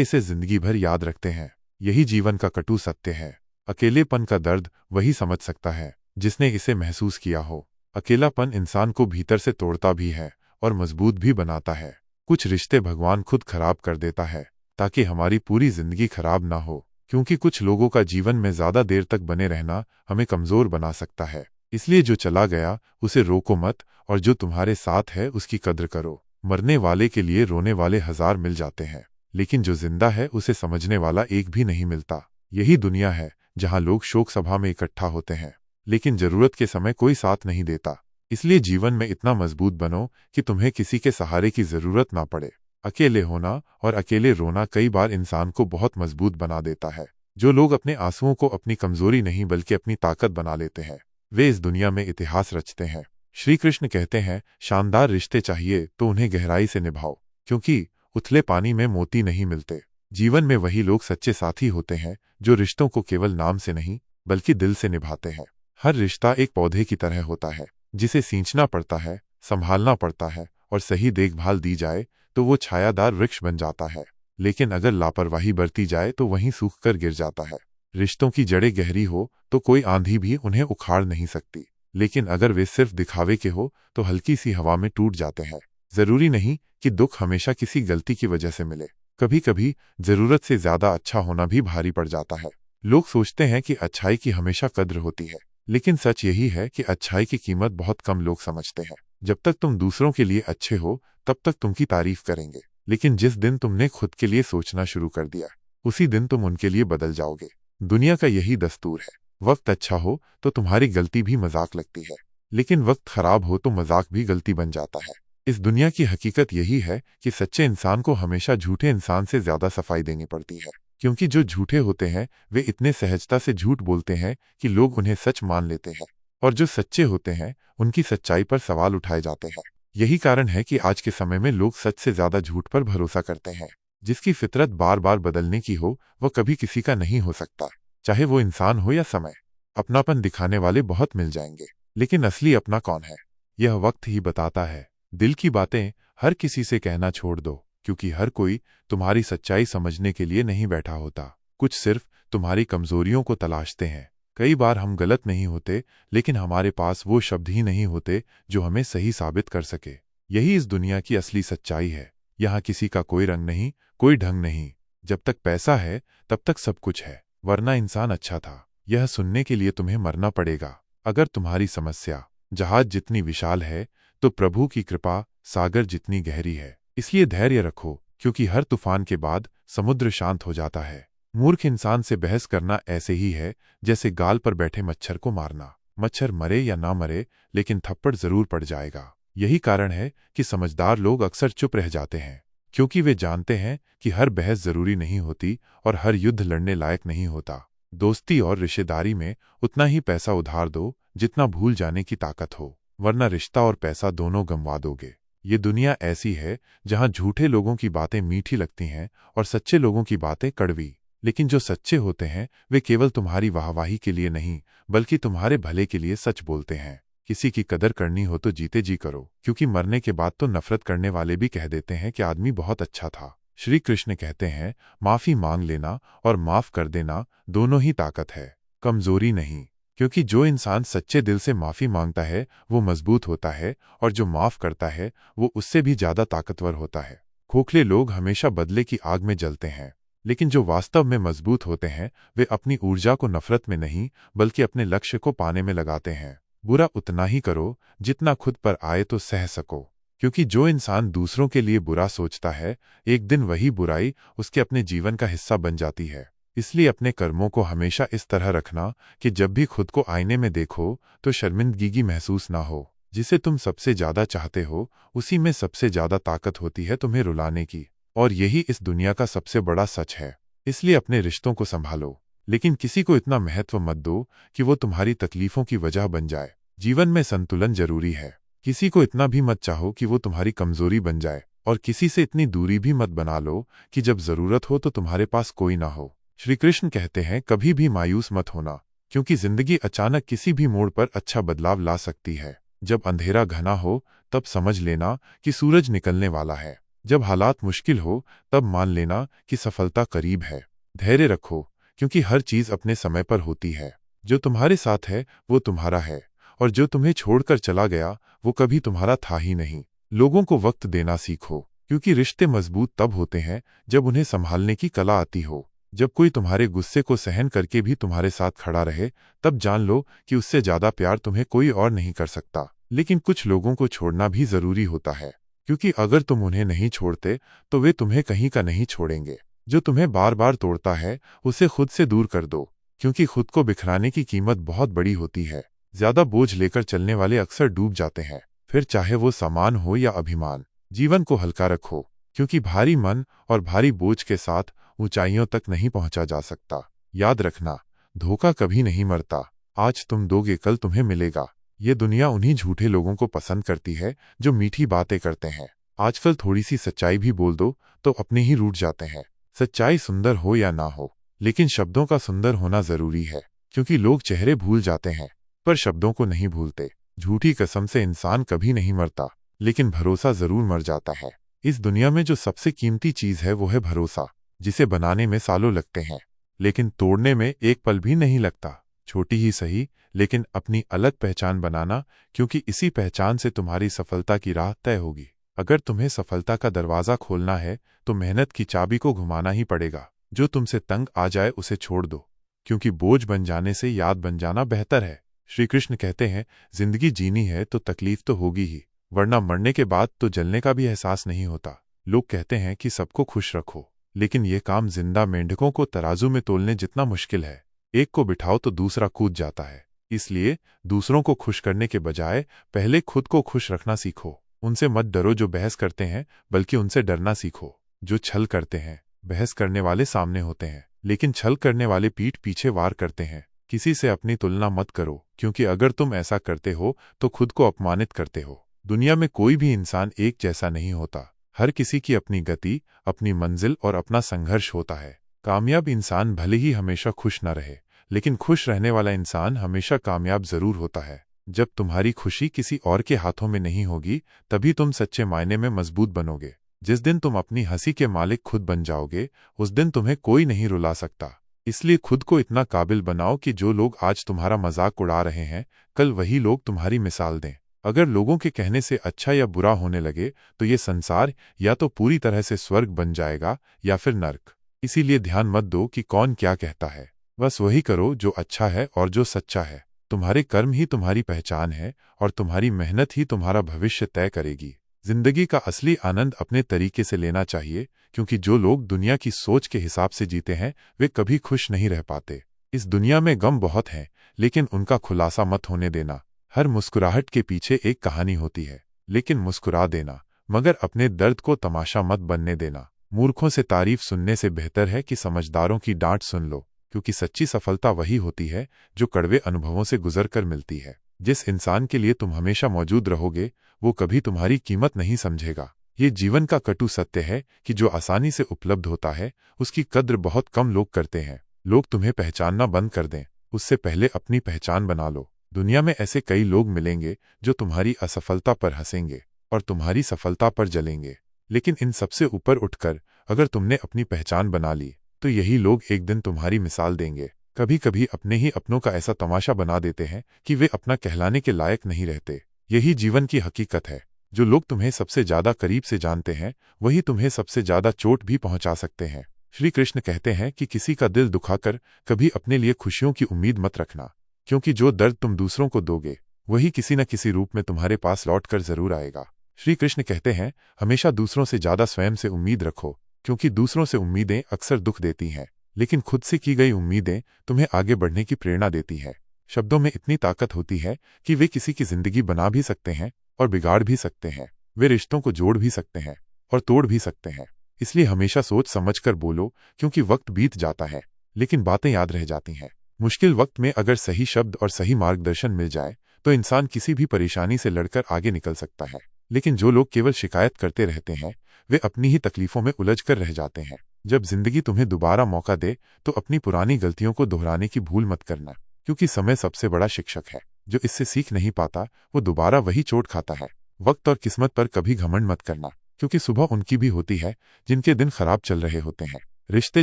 इसे जिंदगी भर याद रखते हैं। यही जीवन का कटु सत्य है। अकेलेपन का दर्द वही समझ सकता है जिसने इसे महसूस किया हो। अकेलापन इंसान को भीतर से तोड़ता भी है और मजबूत भी बनाता है। कुछ रिश्ते भगवान खुद खराब कर देता है ताकि हमारी पूरी जिंदगी खराब ना हो, क्योंकि कुछ लोगों का जीवन में ज्यादा देर तक बने रहना हमें कमजोर बना सकता है। इसलिए जो चला गया उसे रोको मत, और जो तुम्हारे साथ है उसकी कद्र करो। मरने वाले के लिए रोने वाले 1000 मिल जाते हैं, लेकिन जो जिंदा है उसे समझने वाला एक भी नहीं मिलता। यही दुनिया है जहां लोग शोक सभा में इकट्ठा होते हैं, लेकिन जरूरत के समय कोई साथ नहीं देता। इसलिए जीवन में इतना मजबूत बनो कि तुम्हें किसी के सहारे की जरूरत ना पड़े। अकेले होना और अकेले रोना कई बार इंसान को बहुत मजबूत बना देता है। जो लोग अपने आंसुओं को अपनी कमजोरी नहीं बल्कि अपनी ताकत बना लेते हैं, वे इस दुनिया में इतिहास रचते हैं। श्री कृष्ण कहते हैं, शानदार रिश्ते चाहिए तो उन्हें गहराई से निभाओ, क्योंकि उथले पानी में मोती नहीं मिलते। जीवन में वही लोग सच्चे साथी होते हैं जो रिश्तों को केवल नाम से नहीं बल्कि दिल से निभाते हैं। हर रिश्ता एक पौधे की तरह होता है, जिसे सींचना पड़ता है, संभालना पड़ता है, और सही देखभाल दी जाए तो वो छायादार वृक्ष बन जाता है। लेकिन अगर लापरवाही बरती जाए तो वहीं सूखकर गिर जाता है। रिश्तों की जड़ें गहरी हो तो कोई आंधी भी उन्हें उखाड़ नहीं सकती, लेकिन अगर वे सिर्फ दिखावे के हो तो हल्की सी हवा में टूट जाते हैं। जरूरी नहीं कि दुख हमेशा किसी गलती की वजह से मिले। कभी कभी जरूरत से ज्यादा अच्छा होना भी भारी पड़ जाता है। लोग सोचते हैं कि अच्छाई की हमेशा कद्र होती है, लेकिन सच यही है कि अच्छाई की कीमत बहुत कम लोग समझते हैं। जब तक तुम दूसरों के लिए अच्छे हो तब तक तुमकी तारीफ करेंगे, लेकिन जिस दिन तुमने खुद के लिए सोचना शुरू कर दिया उसी दिन तुम उनके लिए बदल जाओगे। दुनिया का यही दस्तूर है। वक्त अच्छा हो तो तुम्हारी गलती भी मजाक लगती है, लेकिन वक्त खराब हो तो मजाक भी गलती बन जाता है। इस दुनिया की हकीकत यही है कि सच्चे इंसान को हमेशा झूठे इंसान से ज्यादा सफाई देनी पड़ती है, क्योंकि जो झूठे होते हैं वे इतने सहजता से झूठ बोलते हैं कि लोग उन्हें सच मान लेते हैं, और जो सच्चे होते हैं उनकी सच्चाई पर सवाल उठाए जाते हैं। यही कारण है कि आज के समय में लोग सच से ज्यादा झूठ पर भरोसा करते हैं। जिसकी फितरत बार बार बदलने की हो वह कभी किसी का नहीं हो सकता, चाहे वो इंसान हो या समय। अपनापन दिखाने वाले बहुत मिल जाएंगे, लेकिन असली अपना कौन है यह वक्त ही बताता है। दिल की बातें हर किसी से कहना छोड़ दो, क्योंकि हर कोई तुम्हारी सच्चाई समझने के लिए नहीं बैठा होता। कुछ सिर्फ तुम्हारी कमजोरियों को तलाशते हैं। कई बार हम गलत नहीं होते, लेकिन हमारे पास वो शब्द ही नहीं होते जो हमें सही साबित कर सके। यही इस दुनिया की असली सच्चाई है। यहाँ किसी का कोई रंग नहीं, कोई ढंग नहीं। जब तक पैसा है तब तक सब कुछ है, वरना इंसान अच्छा था। यह सुनने के लिए तुम्हें मरना पड़ेगा। अगर तुम्हारी समस्या जहाज जितनी विशाल है तो प्रभु की कृपा सागर जितनी गहरी है। इसलिए धैर्य रखो, क्योंकि हर तूफान के बाद समुद्र शांत हो जाता है। मूर्ख इंसान से बहस करना ऐसे ही है जैसे गाल पर बैठे मच्छर को मारना। मच्छर मरे या ना मरे, लेकिन थप्पड़ जरूर पड़ जाएगा। यही कारण है कि समझदार लोग अक्सर चुप रह जाते हैं, क्योंकि वे जानते हैं कि हर बहस जरूरी नहीं होती और हर युद्ध लड़ने लायक नहीं होता। दोस्ती और रिश्तेदारी में उतना ही पैसा उधार दो जितना भूल जाने की ताकत हो, वरना रिश्ता और पैसा दोनों गंवा दोगे। ये दुनिया ऐसी है जहां झूठे लोगों की बातें मीठी लगती हैं और सच्चे लोगों की बातें कड़वी। लेकिन जो सच्चे होते हैं वे केवल तुम्हारी वाहवाही के लिए नहीं बल्कि तुम्हारे भले के लिए सच बोलते हैं। किसी की कदर करनी हो तो जीते जी करो, क्योंकि मरने के बाद तो नफरत करने वाले भी कह देते हैं कि आदमी बहुत अच्छा था। श्री कृष्ण कहते हैं, माफी मांग लेना और माफ कर देना दोनों ही ताकत है, कमजोरी नहीं। क्योंकि जो इंसान सच्चे दिल से माफी मांगता है वो मजबूत होता है, और जो माफ करता है वो उससे भी ज्यादा ताकतवर होता है। खोखले लोग हमेशा बदले की आग में जलते हैं, लेकिन जो वास्तव में मजबूत होते हैं वे अपनी ऊर्जा को नफरत में नहीं बल्कि अपने लक्ष्य को पाने में लगाते हैं। बुरा उतना ही करो जितना खुद पर आए तो सह सको, क्योंकि जो इंसान दूसरों के लिए बुरा सोचता है एक दिन वही बुराई उसके अपने जीवन का हिस्सा बन जाती है। इसलिए अपने कर्मों को हमेशा इस तरह रखना कि जब भी खुद को आईने में देखो तो शर्मिंदगी महसूस ना हो। जिसे तुम सबसे ज्यादा चाहते हो उसी में सबसे ज्यादा ताकत होती है तुम्हें रुलाने की, और यही इस दुनिया का सबसे बड़ा सच है। इसलिए अपने रिश्तों को संभालो, लेकिन किसी को इतना महत्व मत दो कि वो तुम्हारी तकलीफों की वजह बन जाए। जीवन में संतुलन जरूरी है। किसी को इतना भी मत चाहो कि वो तुम्हारी कमजोरी बन जाए, और किसी से इतनी दूरी भी मत बना लो कि जब जरूरत हो तो तुम्हारे पास कोई ना हो। श्री कृष्ण कहते हैं, कभी भी मायूस मत होना, क्योंकि जिंदगी अचानक किसी भी मोड़ पर अच्छा बदलाव ला सकती है। जब अंधेरा घना हो तब समझ लेना कि सूरज निकलने वाला है। जब हालात मुश्किल हो तब मान लेना कि सफलता करीब है। धैर्य रखो, क्योंकि हर चीज अपने समय पर होती है। जो तुम्हारे साथ है वो तुम्हारा है, और जो तुम्हें छोड़कर चला गया वो कभी तुम्हारा था ही नहीं। लोगों को वक्त देना सीखो, क्योंकि रिश्ते मजबूत तब होते हैं जब उन्हें संभालने की कला आती हो। जब कोई तुम्हारे गुस्से को सहन करके भी तुम्हारे साथ खड़ा रहे, तब जान लो कि उससे ज्यादा प्यार तुम्हें कोई और नहीं कर सकता। लेकिन कुछ लोगों को छोड़ना भी जरूरी होता है, क्योंकि अगर तुम उन्हें नहीं छोड़ते तो वे तुम्हें कहीं का नहीं छोड़ेंगे। जो तुम्हें बार बार तोड़ता है उसे खुद से दूर कर दो, क्योंकि खुद को बिखराने की कीमत बहुत बड़ी होती है। ज्यादा बोझ लेकर चलने वाले अक्सर डूब जाते हैं, फिर चाहे वो सामान हो या अभिमान। जीवन को हल्का रखो, क्योंकि भारी मन और भारी बोझ के साथ ऊंचाइयों तक नहीं पहुंचा जा सकता। याद रखना, धोखा कभी नहीं मरता। आज तुम दोगे कल तुम्हें मिलेगा। ये दुनिया उन्हीं झूठे लोगों को पसंद करती है जो मीठी बातें करते हैं। आजकल थोड़ी सी सच्चाई भी बोल दो तो अपने ही रूठ जाते हैं। सच्चाई सुंदर हो या ना हो, लेकिन शब्दों का सुंदर होना जरूरी है, क्योंकि लोग चेहरे भूल जाते हैं पर शब्दों को नहीं भूलते। झूठी कसम से इंसान कभी नहीं मरता, लेकिन भरोसा जरूर मर जाता है। इस दुनिया में जो सबसे कीमती चीज है वो है भरोसा, जिसे बनाने में सालों लगते हैं लेकिन तोड़ने में एक पल भी नहीं लगता। छोटी ही सही, लेकिन अपनी अलग पहचान बनाना, क्योंकि इसी पहचान से तुम्हारी सफलता की राह तय होगी। अगर तुम्हें सफलता का दरवाजा खोलना है तो मेहनत की चाबी को घुमाना ही पड़ेगा। जो तुमसे तंग आ जाए उसे छोड़ दो, क्योंकि बोझ बन जाने से याद बन जाना बेहतर है। श्री कृष्ण कहते हैं, जिंदगी जीनी है तो तकलीफ तो होगी ही, वरना मरने के बाद तो जलने का भी एहसास नहीं होता। लोग कहते हैं कि सबको खुश रखो, लेकिन यह काम जिंदा मेंढकों को तराजू में तोलने जितना मुश्किल है। एक को बिठाओ तो दूसरा कूद जाता है। इसलिए दूसरों को खुश करने के बजाय पहले खुद को खुश रखना सीखो। उनसे मत डरो जो बहस करते हैं, बल्कि उनसे डरना सीखो जो छल करते हैं। बहस करने वाले सामने होते हैं, लेकिन छल करने वाले पीठ पीछे वार करते हैं। किसी से अपनी तुलना मत करो, क्योंकि अगर तुम ऐसा करते हो तो खुद को अपमानित करते हो। दुनिया में कोई भी इंसान एक जैसा नहीं होता। हर किसी की अपनी गति, अपनी मंजिल और अपना संघर्ष होता है। कामयाब इंसान भले ही हमेशा खुश न रहे, लेकिन खुश रहने वाला इंसान हमेशा कामयाब जरूर होता है। जब तुम्हारी खुशी किसी और के हाथों में नहीं होगी, तभी तुम सच्चे मायने में मजबूत बनोगे। जिस दिन तुम अपनी हंसी के मालिक खुद बन जाओगे, उस दिन तुम्हें कोई नहीं रुला सकता। इसलिए खुद को इतना काबिल बनाओ कि जो लोग आज तुम्हारा मजाक उड़ा रहे हैं, कल वही लोग तुम्हारी मिसाल दें। अगर लोगों के कहने से अच्छा या बुरा होने लगे तो ये संसार या तो पूरी तरह से स्वर्ग बन जाएगा या फिर नर्क। इसीलिए ध्यान मत दो कि कौन क्या कहता है, बस वही करो जो अच्छा है और जो सच्चा है। तुम्हारे कर्म ही तुम्हारी पहचान है, और तुम्हारी मेहनत ही तुम्हारा भविष्य तय करेगी। जिंदगी का असली आनंद अपने तरीके से लेना चाहिए, क्योंकि जो लोग दुनिया की सोच के हिसाब से जीते हैं वे कभी खुश नहीं रह पाते। इस दुनिया में गम बहुत हैं, लेकिन उनका खुलासा मत होने देना। हर मुस्कुराहट के पीछे एक कहानी होती है, लेकिन मुस्कुरा देना, मगर अपने दर्द को तमाशा मत बनने देना। मूर्खों से तारीफ सुनने से बेहतर है कि समझदारों की डांट सुन लो, क्योंकि सच्ची सफलता वही होती है जो कड़वे अनुभवों से गुजरकर मिलती है। जिस इंसान के लिए तुम हमेशा मौजूद रहोगे, वो कभी तुम्हारी कीमत नहीं समझेगा। ये जीवन का कटु सत्य है कि जो आसानी से उपलब्ध होता है उसकी कद्र बहुत कम लोग करते हैं। लोग तुम्हें पहचानना बंद कर दें, उससे पहले अपनी पहचान बना लो। दुनिया में ऐसे कई लोग मिलेंगे जो तुम्हारी असफलता पर हंसेंगे और तुम्हारी सफलता पर जलेंगे, लेकिन इन सबसे ऊपर उठकर अगर तुमने अपनी पहचान बना ली तो यही लोग एक दिन तुम्हारी मिसाल देंगे। कभी कभी अपने ही अपनों का ऐसा तमाशा बना देते हैं कि वे अपना कहलाने के लायक नहीं रहते। यही जीवन की हकीकत है। जो लोग तुम्हें सबसे ज्यादा करीब से जानते हैं, वही तुम्हें सबसे ज्यादा चोट भी पहुंचा सकते हैं। श्री कृष्ण कहते हैं कि किसी का दिल दुखाकर कभी अपने लिए खुशियों की उम्मीद मत रखना, क्योंकि जो दर्द तुम दूसरों को दोगे वही किसी न किसी रूप में तुम्हारे पास लौटकर जरूर आएगा। श्री कृष्ण कहते हैं, हमेशा दूसरों से ज्यादा स्वयं से उम्मीद रखो, क्योंकि दूसरों से उम्मीदें अक्सर दुख देती हैं, लेकिन खुद से की गई उम्मीदें तुम्हें आगे बढ़ने की प्रेरणा देती है। शब्दों में इतनी ताकत होती है कि वे किसी की जिंदगी बना भी सकते हैं और बिगाड़ भी सकते हैं। वे रिश्तों को जोड़ भी सकते हैं और तोड़ भी सकते हैं। इसलिए हमेशा सोच समझकर बोलो, क्योंकि वक्त बीत जाता है लेकिन बातें याद रह जाती हैं। मुश्किल वक्त में अगर सही शब्द और सही मार्गदर्शन मिल जाए तो इंसान किसी भी परेशानी से लड़कर आगे निकल सकता है। लेकिन जो लोग केवल शिकायत करते रहते हैं, वे अपनी ही तकलीफों में उलझ कर रह जाते हैं। जब जिंदगी तुम्हें दोबारा मौका दे तो अपनी पुरानी गलतियों को दोहराने की भूल मत करना, क्योंकि समय सबसे बड़ा शिक्षक है। जो इससे सीख नहीं पाता वो दोबारा वही चोट खाता है। वक्त और किस्मत पर कभी घमंड मत करना, क्योंकि सुबह उनकी भी होती है जिनके दिन खराब चल रहे होते हैं। रिश्ते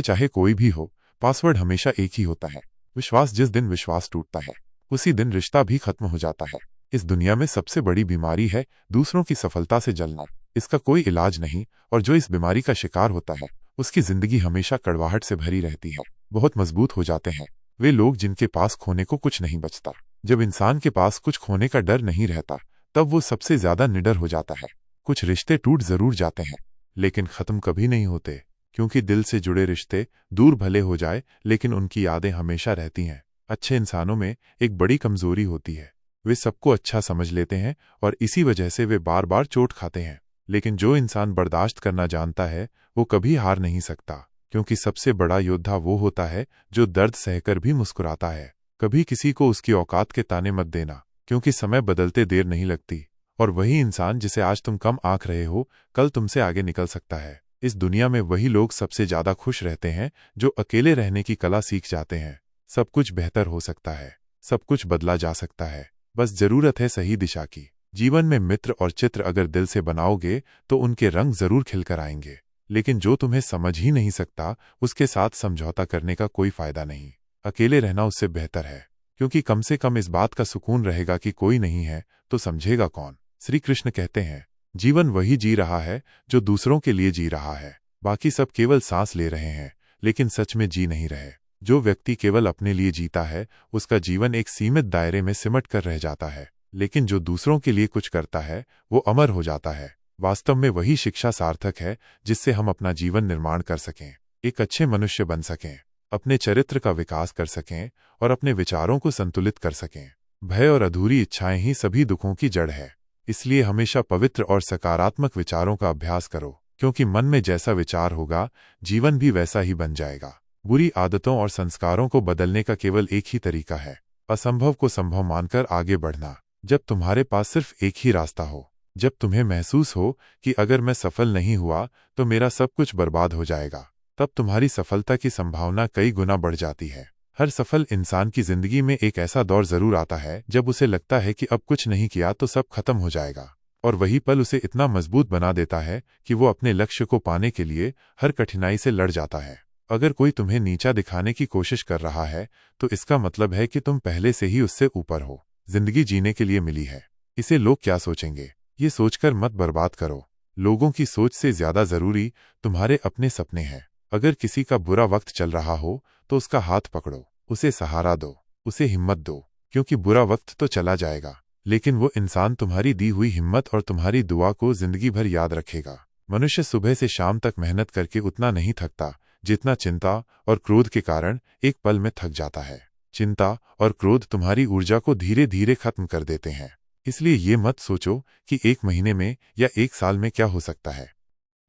चाहे कोई भी हो, पासवर्ड हमेशा एक ही होता है। विश्वास, जिस दिन विश्वास टूटता है उसी दिन रिश्ता भी खत्म हो जाता है। इस दुनिया में सबसे बड़ी बीमारी है दूसरों की सफलता से जलना। इसका कोई इलाज नहीं, और जो इस बीमारी का शिकार होता है उसकी जिंदगी हमेशा कड़वाहट से भरी रहती है। बहुत मजबूत हो जाते हैं वे लोग जिनके पास खोने को कुछ नहीं बचता। जब इंसान के पास कुछ खोने का डर नहीं रहता तब वो सबसे ज्यादा निडर हो जाता है। कुछ रिश्ते टूट जरूर जाते हैं लेकिन खत्म कभी नहीं होते, क्योंकि दिल से जुड़े रिश्ते दूर भले हो जाए लेकिन उनकी यादें हमेशा रहती हैं। अच्छे इंसानों में एक बड़ी कमजोरी होती है, वे सबको अच्छा समझ लेते हैं और इसी वजह से वे बार बार चोट खाते हैं। लेकिन जो इंसान बर्दाश्त करना जानता है वो कभी हार नहीं सकता, क्योंकि सबसे बड़ा योद्धा वो होता है जो दर्द सहकर भी मुस्कुराता है। कभी किसी को उसकी औकात के ताने मत देना, क्योंकि समय बदलते देर नहीं लगती, और वही इंसान जिसे आज तुम कम आंक रहे हो कल तुमसे आगे निकल सकता है। इस दुनिया में वही लोग सबसे ज्यादा खुश रहते हैं जो अकेले रहने की कला सीख जाते हैं। सब कुछ बेहतर हो सकता है, सब कुछ बदला जा सकता है, बस जरूरत है सही दिशा की। जीवन में मित्र और चित्र अगर दिल से बनाओगे तो उनके रंग जरूर खिलकर आएंगे, लेकिन जो तुम्हें समझ ही नहीं सकता उसके साथ समझौता करने का कोई फायदा नहीं। अकेले रहना उससे बेहतर है, क्योंकि कम से कम इस बात का सुकून रहेगा कि कोई नहीं है तो समझेगा कौन। श्री कृष्ण कहते हैं, जीवन वही जी रहा है जो दूसरों के लिए जी रहा है। बाकी सब केवल सांस ले रहे हैं लेकिन सच में जी नहीं रहे। जो व्यक्ति केवल अपने लिए जीता है उसका जीवन एक सीमित दायरे में सिमट कर रह जाता है, लेकिन जो दूसरों के लिए कुछ करता है वो अमर हो जाता है। वास्तव में वही शिक्षा सार्थक है जिससे हम अपना जीवन निर्माण कर सकें, एक अच्छे मनुष्य बन सकें, अपने चरित्र का विकास कर सकें और अपने विचारों को संतुलित कर सकें। भय और अधूरी इच्छाएं ही सभी दुखों की जड़ है, इसलिए हमेशा पवित्र और सकारात्मक विचारों का अभ्यास करो, क्योंकि मन में जैसा विचार होगा जीवन भी वैसा ही बन जाएगा। बुरी आदतों और संस्कारों को बदलने का केवल एक ही तरीका है, असंभव को संभव मानकर आगे बढ़ना। जब तुम्हारे पास सिर्फ एक ही रास्ता हो, जब तुम्हें महसूस हो कि अगर मैं सफल नहीं हुआ तो मेरा सब कुछ बर्बाद हो जाएगा, तब तुम्हारी सफलता की संभावना कई गुना बढ़ जाती है। हर सफल इंसान की जिंदगी में एक ऐसा दौर जरूर आता है जब उसे लगता है कि अब कुछ नहीं किया तो सब खत्म हो जाएगा, और वही पल उसे इतना मजबूत बना देता है कि वो अपने लक्ष्य को पाने के लिए हर कठिनाई से लड़ जाता है। अगर कोई तुम्हें नीचा दिखाने की कोशिश कर रहा है तो इसका मतलब है कि तुम पहले से ही उससे ऊपर हो। जिंदगी जीने के लिए मिली है, इसे लोग क्या सोचेंगे ये सोचकर मत बर्बाद करो। लोगों की सोच से ज्यादा जरूरी तुम्हारे अपने सपने हैं। अगर किसी का बुरा वक्त चल रहा हो तो उसका हाथ पकड़ो, उसे सहारा दो, उसे हिम्मत दो, क्योंकि बुरा वक्त तो चला जाएगा लेकिन वो इंसान तुम्हारी दी हुई हिम्मत और तुम्हारी दुआ को जिंदगी भर याद रखेगा। मनुष्य सुबह से शाम तक मेहनत करके उतना नहीं थकता जितना चिंता और क्रोध के कारण एक पल में थक जाता है। चिंता और क्रोध तुम्हारी ऊर्जा को धीरे धीरे खत्म कर देते हैं, इसलिए ये मत सोचो कि एक महीने में या एक साल में क्या हो सकता है,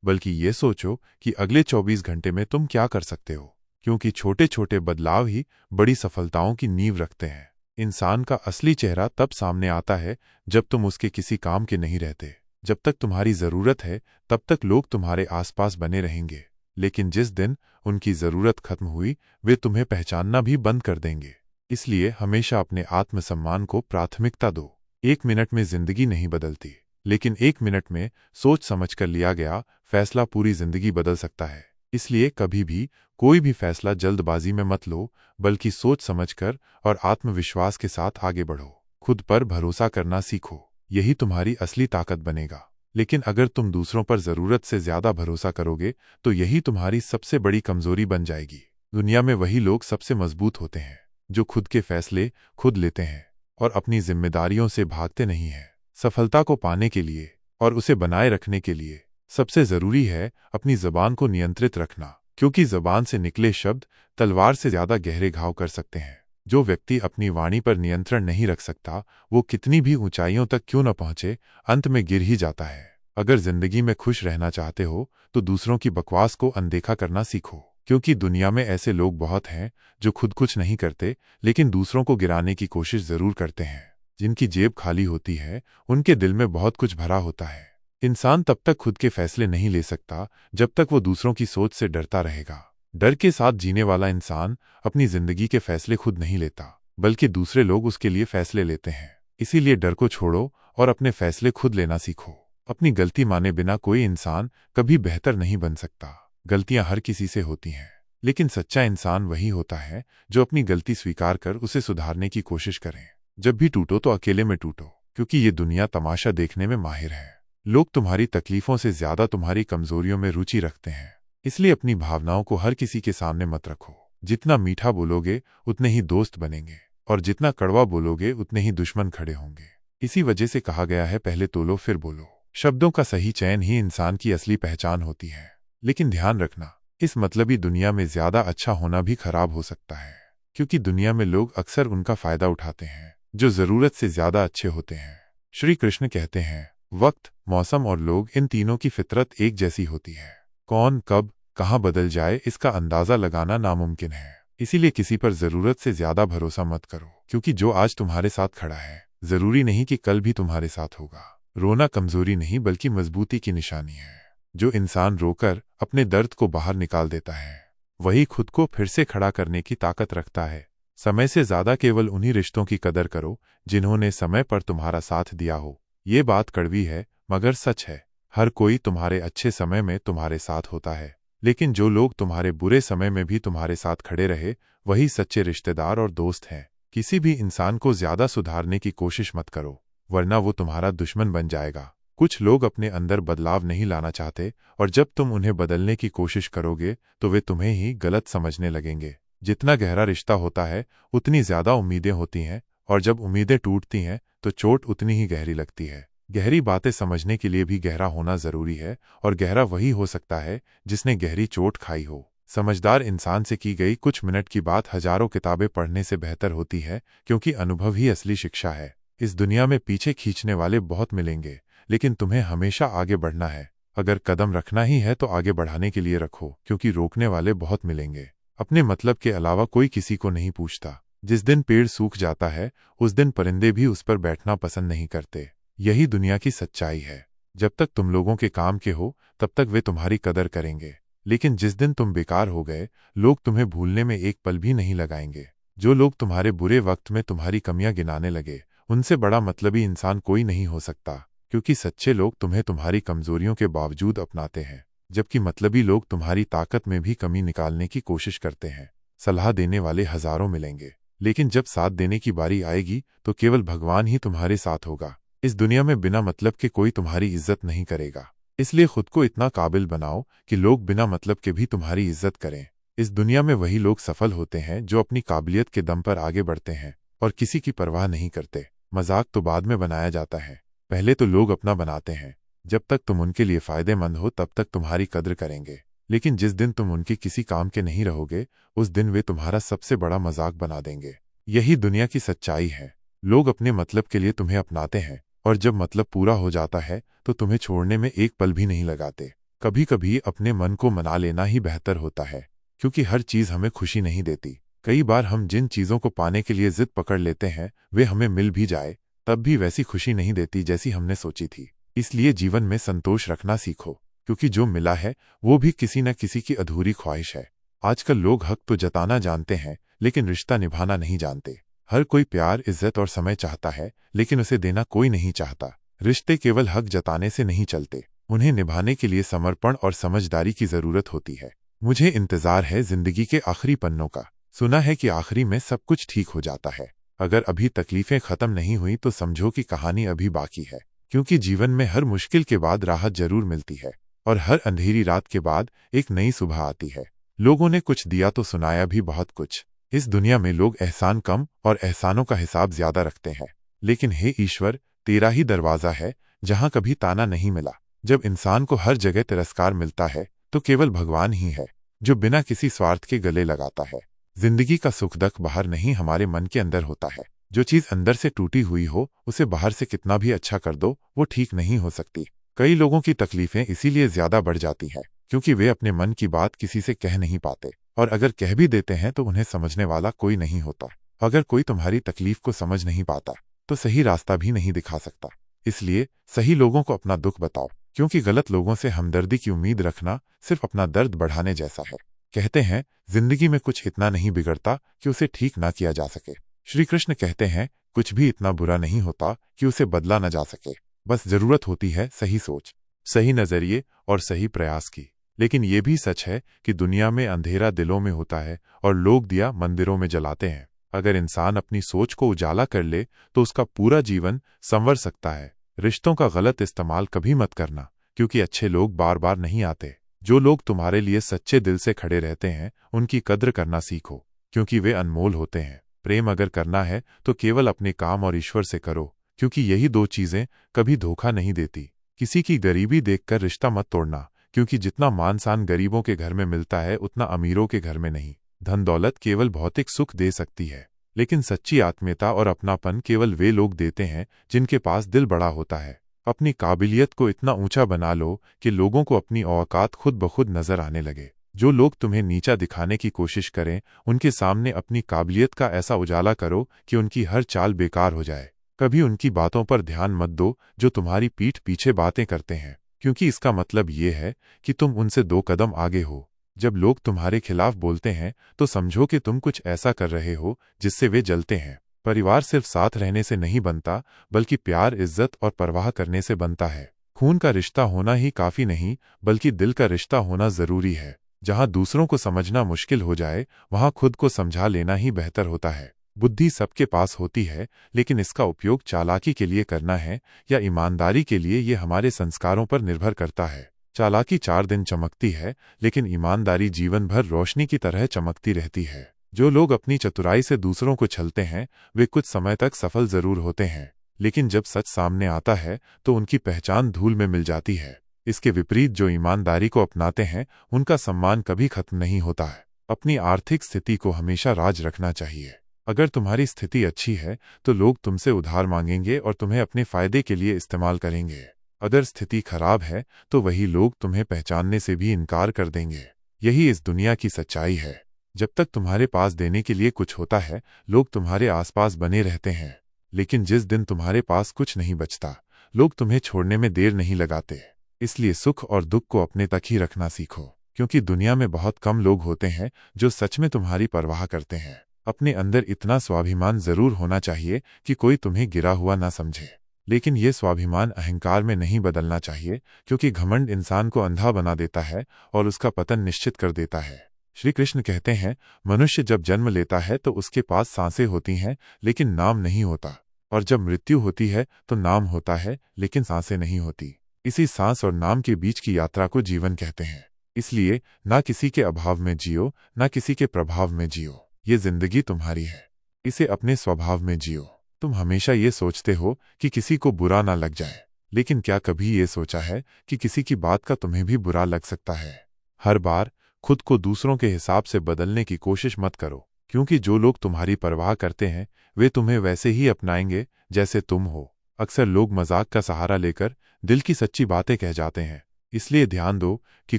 बल्कि ये सोचो कि अगले 24 घंटे में तुम क्या कर सकते हो, क्योंकि छोटे छोटे बदलाव ही बड़ी सफलताओं की नींव रखते हैं। इंसान का असली चेहरा तब सामने आता है जब तुम उसके किसी काम के नहीं रहते। जब तक तुम्हारी जरूरत है तब तक लोग तुम्हारे आसपास बने रहेंगे, लेकिन जिस दिन उनकी जरूरत खत्म हुई वे तुम्हें पहचानना भी बंद कर देंगे। इसलिए हमेशा अपने आत्मसम्मान को प्राथमिकता दो। 1 मिनट में जिंदगी नहीं बदलती, लेकिन 1 मिनट में सोच समझ कर लिया गया फैसला पूरी जिंदगी बदल सकता है। इसलिए कभी भी कोई भी फैसला जल्दबाजी में मत लो, बल्कि सोच समझकर और आत्मविश्वास के साथ आगे बढ़ो। खुद पर भरोसा करना सीखो, यही तुम्हारी असली ताकत बनेगा। लेकिन अगर तुम दूसरों पर जरूरत से ज्यादा भरोसा करोगे तो यही तुम्हारी सबसे बड़ी कमजोरी बन जाएगी। दुनिया में वही लोग सबसे मजबूत होते हैं जो खुद के फैसले खुद लेते हैं और अपनी जिम्मेदारियों से भागते नहीं हैं। सफलता को पाने के लिए और उसे बनाए रखने के लिए सबसे जरूरी है अपनी जबान को नियंत्रित रखना, क्योंकि जबान से निकले शब्द तलवार से ज्यादा गहरे घाव कर सकते हैं। जो व्यक्ति अपनी वाणी पर नियंत्रण नहीं रख सकता वो कितनी भी ऊंचाइयों तक क्यों न पहुंचे, अंत में गिर ही जाता है। अगर जिंदगी में खुश रहना चाहते हो तो दूसरों की बकवास को अनदेखा करना सीखो, क्योंकि दुनिया में ऐसे लोग बहुत हैं जो खुद कुछ नहीं करते लेकिन दूसरों को गिराने की कोशिश जरूर करते हैं। जिनकी जेब खाली होती है उनके दिल में बहुत कुछ भरा होता है। इंसान तब तक खुद के फैसले नहीं ले सकता जब तक वो दूसरों की सोच से डरता रहेगा। डर के साथ जीने वाला इंसान अपनी जिंदगी के फैसले खुद नहीं लेता, बल्कि दूसरे लोग उसके लिए फैसले लेते हैं। इसीलिए डर को छोड़ो और अपने फैसले खुद लेना सीखो। अपनी गलती माने बिना कोई इंसान कभी बेहतर नहीं बन सकता। गलतियां हर किसी से होती हैं, लेकिन सच्चा इंसान वही होता है जो अपनी गलती स्वीकार कर उसे सुधारने की कोशिश करे। जब भी टूटो तो अकेले में टूटो, क्योंकि ये दुनिया तमाशा देखने में माहिर है। लोग तुम्हारी तकलीफों से ज्यादा तुम्हारी कमजोरियों में रुचि रखते हैं। इसलिए अपनी भावनाओं को हर किसी के सामने मत रखो। जितना मीठा बोलोगे उतने ही दोस्त बनेंगे, और जितना कड़वा बोलोगे उतने ही दुश्मन खड़े होंगे। इसी वजह से कहा गया है, पहले तोलो फिर बोलो। शब्दों का सही चयन ही इंसान की असली पहचान होती है। लेकिन ध्यान रखना, इस मतलबी दुनिया में ज्यादा अच्छा होना भी खराब हो सकता है, क्योंकि दुनिया में लोग अक्सर उनका फायदा उठाते हैं जो जरूरत से ज्यादा अच्छे होते हैं। श्री कृष्ण कहते हैं, वक्त, मौसम और लोग, इन तीनों की फितरत एक जैसी होती है। कौन कब कहाँ बदल जाए इसका अंदाजा लगाना नामुमकिन है। इसीलिए किसी पर जरूरत से ज्यादा भरोसा मत करो, क्योंकि जो आज तुम्हारे साथ खड़ा है जरूरी नहीं कि कल भी तुम्हारे साथ होगा। रोना कमजोरी नहीं बल्कि मजबूती की निशानी है। जो इंसान रोकर अपने दर्द को बाहर निकाल देता है वही खुद को फिर से खड़ा करने की ताकत रखता है। समय से ज्यादा केवल उन्हीं रिश्तों की कदर करो जिन्होंने समय पर तुम्हारा साथ दिया हो। ये बात कड़वी है मगर सच है। हर कोई तुम्हारे अच्छे समय में तुम्हारे साथ होता है, लेकिन जो लोग तुम्हारे बुरे समय में भी तुम्हारे साथ खड़े रहे वही सच्चे रिश्तेदार और दोस्त हैं। किसी भी इंसान को ज्यादा सुधारने की कोशिश मत करो, वरना वो तुम्हारा दुश्मन बन जाएगा। कुछ लोग अपने अंदर बदलाव नहीं लाना चाहते, और जब तुम उन्हें बदलने की कोशिश करोगे तो वे तुम्हें ही गलत समझने लगेंगे। जितना गहरा रिश्ता होता है उतनी ज्यादा उम्मीदें होती हैं, और जब उम्मीदें टूटती हैं तो चोट उतनी ही गहरी लगती है। गहरी बातें समझने के लिए भी गहरा होना जरूरी है, और गहरा वही हो सकता है जिसने गहरी चोट खाई हो। समझदार इंसान से की गई कुछ मिनट की बात हजारों किताबें पढ़ने से बेहतर होती है, क्योंकि अनुभव ही असली शिक्षा है। इस दुनिया में पीछे खींचने वाले बहुत मिलेंगे, लेकिन तुम्हें हमेशा आगे बढ़ना है। अगर कदम रखना ही है तो आगे बढ़ाने के लिए रखो, क्योंकि रोकने वाले बहुत मिलेंगे। अपने मतलब के अलावा कोई किसी को नहीं पूछता। जिस दिन पेड़ सूख जाता है उस दिन परिंदे भी उस पर बैठना पसंद नहीं करते। यही दुनिया की सच्चाई है। जब तक तुम लोगों के काम के हो तब तक वे तुम्हारी कदर करेंगे, लेकिन जिस दिन तुम बेकार हो गए लोग तुम्हें भूलने में एक पल भी नहीं लगाएंगे। जो लोग तुम्हारे बुरे वक्त में तुम्हारी कमियां गिनाने लगे उनसे बड़ा मतलबी इंसान कोई नहीं हो सकता, क्योंकि सच्चे लोग तुम्हें तुम्हारी कमजोरियों के बावजूद अपनाते हैं, जबकि मतलबी लोग तुम्हारी ताकत में भी कमी निकालने की कोशिश करते हैं। सलाह देने वाले हजारों मिलेंगे, लेकिन जब साथ देने की बारी आएगी तो केवल भगवान ही तुम्हारे साथ होगा। इस दुनिया में बिना मतलब के कोई तुम्हारी इज्जत नहीं करेगा, इसलिए खुद को इतना काबिल बनाओ कि लोग बिना मतलब के भी तुम्हारी इज्जत करें। इस दुनिया में वही लोग सफल होते हैं जो अपनी काबिलियत के दम पर आगे बढ़ते हैं और किसी की परवाह नहीं करते। मजाक तो बाद में बनाया जाता है, पहले तो लोग अपना बनाते हैं। जब तक तुम उनके लिए फायदेमंद हो तब तक तुम्हारी कद्र करेंगे, लेकिन जिस दिन तुम उनके किसी काम के नहीं रहोगे उस दिन वे तुम्हारा सबसे बड़ा मजाक बना देंगे। यही दुनिया की सच्चाई है। लोग अपने मतलब के लिए तुम्हें अपनाते हैं, और जब मतलब पूरा हो जाता है तो तुम्हें छोड़ने में एक पल भी नहीं लगाते। कभी कभी अपने मन को मना लेना ही बेहतर होता है, क्योंकि हर चीज हमें खुशी नहीं देती। कई बार हम जिन चीजों को पाने के लिए जिद पकड़ लेते हैं वे हमें मिल भी जाए तब भी वैसी खुशी नहीं देती जैसी हमने सोची थी। इसलिए जीवन में संतोष रखना सीखो, क्योंकि जो मिला है वो भी किसी न किसी की अधूरी ख्वाहिश है। आजकल लोग हक तो जताना जानते हैं लेकिन रिश्ता निभाना नहीं जानते। हर कोई प्यार, इज्जत और समय चाहता है, लेकिन उसे देना कोई नहीं चाहता। रिश्ते केवल हक जताने से नहीं चलते, उन्हें निभाने के लिए समर्पण और समझदारी की जरूरत होती है। मुझे इंतजार है जिंदगी के आखिरी पन्नों का। सुना है कि आखिरी में सब कुछ ठीक हो जाता है। अगर अभी तकलीफें खत्म नहीं हुई तो समझो कि कहानी अभी बाकी है, क्योंकि जीवन में हर मुश्किल के बाद राहत जरूर मिलती है, और हर अंधेरी रात के बाद एक नई सुबह आती है। लोगों ने कुछ दिया तो सुनाया भी बहुत कुछ। इस दुनिया में लोग एहसान कम और एहसानों का हिसाब ज्यादा रखते हैं, लेकिन हे ईश्वर, तेरा ही दरवाजा है जहां कभी ताना नहीं मिला। जब इंसान को हर जगह तिरस्कार मिलता है तो केवल भगवान ही है जो बिना किसी स्वार्थ के गले लगाता है। जिंदगी का सुख दुख बाहर नहीं, हमारे मन के अंदर होता है। जो चीज अंदर से टूटी हुई हो उसे बाहर से कितना भी अच्छा कर दो वो ठीक नहीं हो सकती। कई लोगों की तकलीफें इसीलिए ज्यादा बढ़ जाती हैं क्योंकि वे अपने मन की बात किसी से कह नहीं पाते, और अगर कह भी देते हैं तो उन्हें समझने वाला कोई नहीं होता। अगर कोई तुम्हारी तकलीफ को समझ नहीं पाता तो सही रास्ता भी नहीं दिखा सकता। इसलिए सही लोगों को अपना दुख बताओ, क्योंकि गलत लोगों से हमदर्दी की उम्मीद रखना सिर्फ अपना दर्द बढ़ाने जैसा है। कहते हैं जिंदगी में कुछ इतना नहीं बिगड़ता कि उसे ठीक ना किया जा सके। श्री कृष्ण कहते हैं, कुछ भी इतना बुरा नहीं होता कि उसे बदला न जा सके। बस जरूरत होती है सही सोच, सही नजरिए और सही प्रयास की। लेकिन ये भी सच है कि दुनिया में अंधेरा दिलों में होता है और लोग दिया मंदिरों में जलाते हैं। अगर इंसान अपनी सोच को उजाला कर ले तो उसका पूरा जीवन संवर सकता है। रिश्तों का गलत इस्तेमाल कभी मत करना, क्योंकि अच्छे लोग बार बार नहीं आते। जो लोग तुम्हारे लिए सच्चे दिल से खड़े रहते हैं उनकी कद्र करना सीखो, क्योंकि वे अनमोल होते हैं। प्रेम अगर करना है तो केवल अपने काम और ईश्वर से करो, क्योंकि यही दो चीजें कभी धोखा नहीं देती। किसी की गरीबी देखकर रिश्ता मत तोड़ना, क्योंकि जितना मान सान गरीबों के घर में मिलता है उतना अमीरों के घर में नहीं। धन दौलत केवल भौतिक सुख दे सकती है, लेकिन सच्ची आत्मीयता और अपनापन केवल वे लोग देते हैं जिनके पास दिल बड़ा होता है। अपनी काबिलियत को इतना ऊंचा बना लो कि लोगों को अपनी औकात खुद ब खुद नजर आने लगे। जो लोग तुम्हें नीचा दिखाने की कोशिश करें उनके सामने अपनी काबिलियत का ऐसा उजाला करो कि उनकी हर चाल बेकार हो जाए। कभी उनकी बातों पर ध्यान मत दो जो तुम्हारी पीठ पीछे बातें करते हैं, क्योंकि इसका मतलब ये है कि तुम उनसे 2 कदम आगे हो। जब लोग तुम्हारे खिलाफ बोलते हैं तो समझो कि तुम कुछ ऐसा कर रहे हो जिससे वे जलते हैं। परिवार सिर्फ साथ रहने से नहीं बनता, बल्कि प्यार, इज्जत और परवाह करने से बनता है। खून का रिश्ता होना ही काफी नहीं, बल्कि दिल का रिश्ता होना जरूरी है। जहां दूसरों को समझना मुश्किल हो जाए वहां खुद को समझा लेना ही बेहतर होता है। बुद्धि सबके पास होती है, लेकिन इसका उपयोग चालाकी के लिए करना है या ईमानदारी के लिए, ये हमारे संस्कारों पर निर्भर करता है। चालाकी 4 दिन चमकती है, लेकिन ईमानदारी जीवन भर रोशनी की तरह चमकती रहती है। जो लोग अपनी चतुराई से दूसरों को छलते हैं वे कुछ समय तक सफल जरूर होते हैं, लेकिन जब सच सामने आता है तो उनकी पहचान धूल में मिल जाती है। इसके विपरीत जो ईमानदारी को अपनाते हैं उनका सम्मान कभी खत्म नहीं होता है। अपनी आर्थिक स्थिति को हमेशा राज रखना चाहिए। अगर तुम्हारी स्थिति अच्छी है तो लोग तुमसे उधार मांगेंगे और तुम्हें अपने फायदे के लिए इस्तेमाल करेंगे। अगर स्थिति खराब है तो वही लोग तुम्हें पहचानने से भी इनकार कर देंगे। यही इस दुनिया की सच्चाई है। जब तक तुम्हारे पास देने के लिए कुछ होता है लोग तुम्हारे आसपास बने रहते हैं, लेकिन जिस दिन तुम्हारे पास कुछ नहीं बचता लोग तुम्हें छोड़ने में देर नहीं लगाते। इसलिए सुख और दुख को अपने तक ही रखना सीखो, क्योंकि दुनिया में बहुत कम लोग होते हैं जो सच में तुम्हारी परवाह करते हैं। अपने अंदर इतना स्वाभिमान जरूर होना चाहिए कि कोई तुम्हें गिरा हुआ ना समझे, लेकिन ये स्वाभिमान अहंकार में नहीं बदलना चाहिए, क्योंकि घमंड इंसान को अंधा बना देता है और उसका पतन निश्चित कर देता है। श्री कृष्ण कहते हैं, मनुष्य जब जन्म लेता है तो उसके पास सांसें होती हैं लेकिन नाम नहीं होता, और जब मृत्यु होती है तो नाम होता है लेकिन सांसें नहीं होती। इसी सांस और नाम के बीच की यात्रा को जीवन कहते हैं। इसलिए ना किसी के अभाव में जियो, ना किसी के प्रभाव में जियो। ये जिंदगी तुम्हारी है, इसे अपने स्वभाव में जियो। तुम हमेशा ये सोचते हो कि किसी को बुरा ना लग जाए, लेकिन क्या कभी ये सोचा है कि किसी की बात का तुम्हें भी बुरा लग सकता है? हर बार खुद को दूसरों के हिसाब से बदलने की कोशिश मत करो, क्योंकि जो लोग तुम्हारी परवाह करते हैं वे तुम्हें वैसे ही अपनाएंगे जैसे तुम हो। अक्सर लोग मजाक का सहारा लेकर दिल की सच्ची बातें कह जाते हैं, इसलिए ध्यान दो कि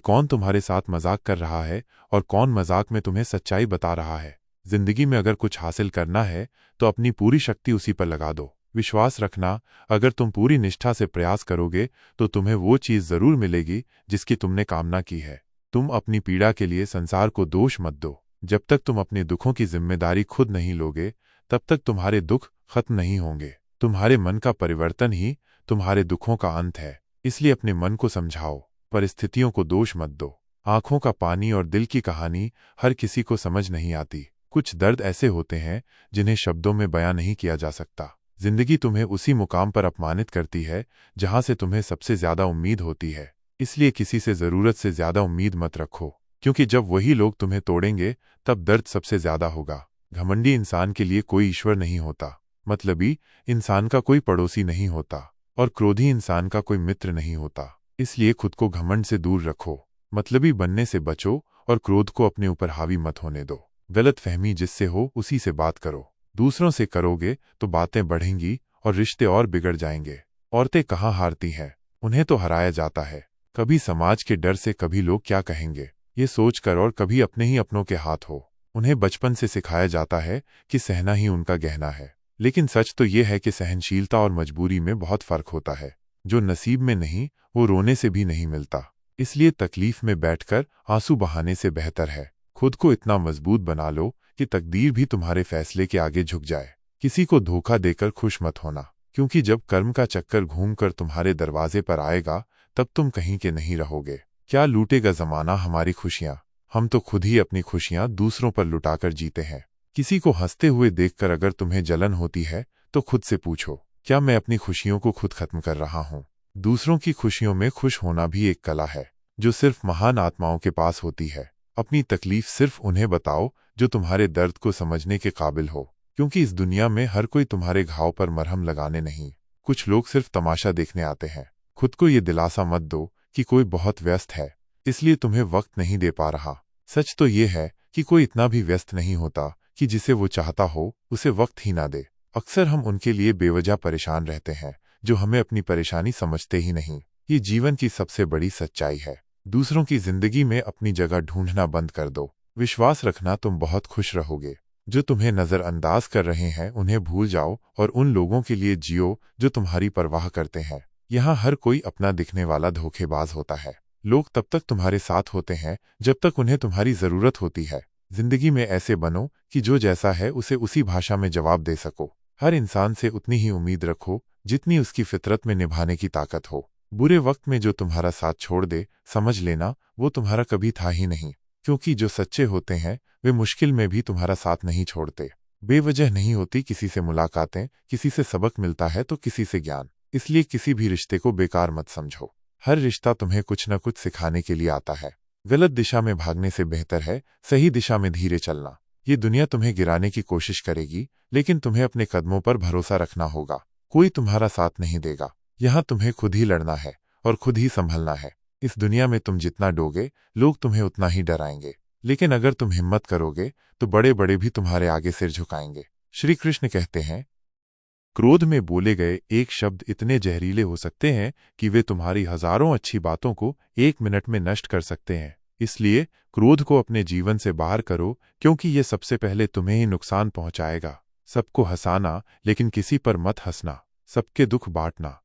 कौन तुम्हारे साथ मजाक कर रहा है और कौन मजाक में तुम्हें सच्चाई बता रहा है। जिंदगी में अगर कुछ हासिल करना है तो अपनी पूरी शक्ति उसी पर लगा दो। विश्वास रखना, अगर तुम पूरी निष्ठा से प्रयास करोगे तो तुम्हें वो चीज जरूर मिलेगी जिसकी तुमने कामना की है। तुम अपनी पीड़ा के लिए संसार को दोष मत दो। जब तक तुम अपने दुखों की जिम्मेदारी खुद नहीं लोगे तब तक तुम्हारे दुख खत्म नहीं होंगे। तुम्हारे मन का परिवर्तन ही तुम्हारे दुखों का अंत है। इसलिए अपने मन को समझाओ, परिस्थितियों को दोष मत दो। आंखों का पानी और दिल की कहानी हर किसी को समझ नहीं आती। कुछ दर्द ऐसे होते हैं जिन्हें शब्दों में बयां नहीं किया जा सकता। जिंदगी तुम्हें उसी मुकाम पर अपमानित करती है जहां से तुम्हें सबसे ज्यादा उम्मीद होती है। इसलिए किसी से जरूरत से ज्यादा उम्मीद मत रखो, क्योंकि जब वही लोग तुम्हें तोड़ेंगे तब दर्द सबसे ज्यादा होगा। घमंडी इंसान के लिए कोई ईश्वर नहीं होता, मतलबी इंसान का कोई पड़ोसी नहीं होता, और क्रोधी इंसान का कोई मित्र नहीं होता। इसलिए खुद को घमंड से दूर रखो, मतलबी बनने से बचो और क्रोध को अपने ऊपर हावी मत होने दो। गलत फहमी जिससे हो उसी से बात करो। दूसरों से करोगे तो बातें बढ़ेंगी और रिश्ते और बिगड़ जाएंगे। औरतें कहाँ हारती हैं, उन्हें तो हराया जाता है। कभी समाज के डर से, कभी लोग क्या कहेंगे ये सोचकर, और कभी अपने ही अपनों के हाथ हो। उन्हें बचपन से सिखाया जाता है कि सहना ही उनका गहना है, लेकिन सच तो ये है कि सहनशीलता और मजबूरी में बहुत फर्क होता है। जो नसीब में नहीं वो रोने से भी नहीं मिलता। इसलिए तकलीफ में बैठकर आंसू बहाने से बेहतर है खुद को इतना मजबूत बना लो कि तकदीर भी तुम्हारे फैसले के आगे झुक जाए। किसी को धोखा देकर खुश मत होना, क्योंकि जब कर्म का चक्कर घूमकर तुम्हारे दरवाजे पर आएगा तब तुम कहीं के नहीं रहोगे। क्या लूटेगा जमाना हमारी खुशियां? हम तो खुद ही अपनी खुशियां दूसरों पर लुटाकर जीते हैं। किसी को हंसते हुए देखकर अगर तुम्हें जलन होती है तो खुद से पूछो, क्या मैं अपनी खुशियों को खुद खत्म कर रहा हूं? दूसरों की खुशियों में खुश होना भी एक कला है जो सिर्फ महान आत्माओं के पास होती है। अपनी तकलीफ सिर्फ उन्हें बताओ जो तुम्हारे दर्द को समझने के काबिल हो, क्योंकि इस दुनिया में हर कोई तुम्हारे घाव पर मरहम लगाने नहीं, कुछ लोग सिर्फ तमाशा देखने आते हैं। खुद को ये दिलासा मत दो कि कोई बहुत व्यस्त है इसलिए तुम्हें वक्त नहीं दे पा रहा। सच तो ये है कि कोई इतना भी व्यस्त नहीं होता कि जिसे वो चाहता हो उसे वक्त ही ना दे। अक्सर हम उनके लिए बेवजह परेशान रहते हैं जो हमें अपनी परेशानी समझते ही नहीं। ये जीवन की सबसे बड़ी सच्चाई है। दूसरों की जिंदगी में अपनी जगह ढूंढना बंद कर दो। विश्वास रखना तुम बहुत खुश रहोगे। जो तुम्हें नजरअंदाज कर रहे हैं उन्हें भूल जाओ और उन लोगों के लिए जियो जो तुम्हारी परवाह करते हैं। यहाँ हर कोई अपना दिखने वाला धोखेबाज होता है। लोग तब तक तुम्हारे साथ होते हैं जब तक उन्हें तुम्हारी जरूरत होती है। जिंदगी में ऐसे बनो कि जो जैसा है उसे उसी भाषा में जवाब दे सको। हर इंसान से उतनी ही उम्मीद रखो जितनी उसकी फितरत में निभाने की ताकत हो। बुरे वक्त में जो तुम्हारा साथ छोड़ दे समझ लेना वो तुम्हारा कभी था ही नहीं, क्योंकि जो सच्चे होते हैं वे मुश्किल में भी तुम्हारा साथ नहीं छोड़ते। बेवजह नहीं होती किसी से मुलाकातें, किसी से सबक मिलता है तो किसी से ज्ञान। इसलिए किसी भी रिश्ते को बेकार मत समझो। हर रिश्ता तुम्हें कुछ न कुछ सिखाने के लिए आता है। गलत दिशा में भागने से बेहतर है सही दिशा में धीरे चलना। ये दुनिया तुम्हें गिराने की कोशिश करेगी, लेकिन तुम्हें अपने कदमों पर भरोसा रखना होगा। कोई तुम्हारा साथ नहीं देगा। यहाँ तुम्हें खुद ही लड़ना है और खुद ही संभलना है। इस दुनिया में तुम जितना डरोगे लोग तुम्हें उतना ही डराएंगे, लेकिन अगर तुम हिम्मत करोगे तो बड़े बड़े भी तुम्हारे आगे सिर झुकाएंगे। श्री कृष्ण कहते हैं, क्रोध में बोले गए एक शब्द इतने जहरीले हो सकते हैं कि वे तुम्हारी हजारों अच्छी बातों को 1 मिनट में नष्ट कर सकते हैं। इसलिए क्रोध को अपने जीवन से बाहर करो, क्योंकि ये सबसे पहले तुम्हें ही नुकसान पहुंचाएगा। सबको हंसाना लेकिन किसी पर मत हंसना। सबके दुख बांटना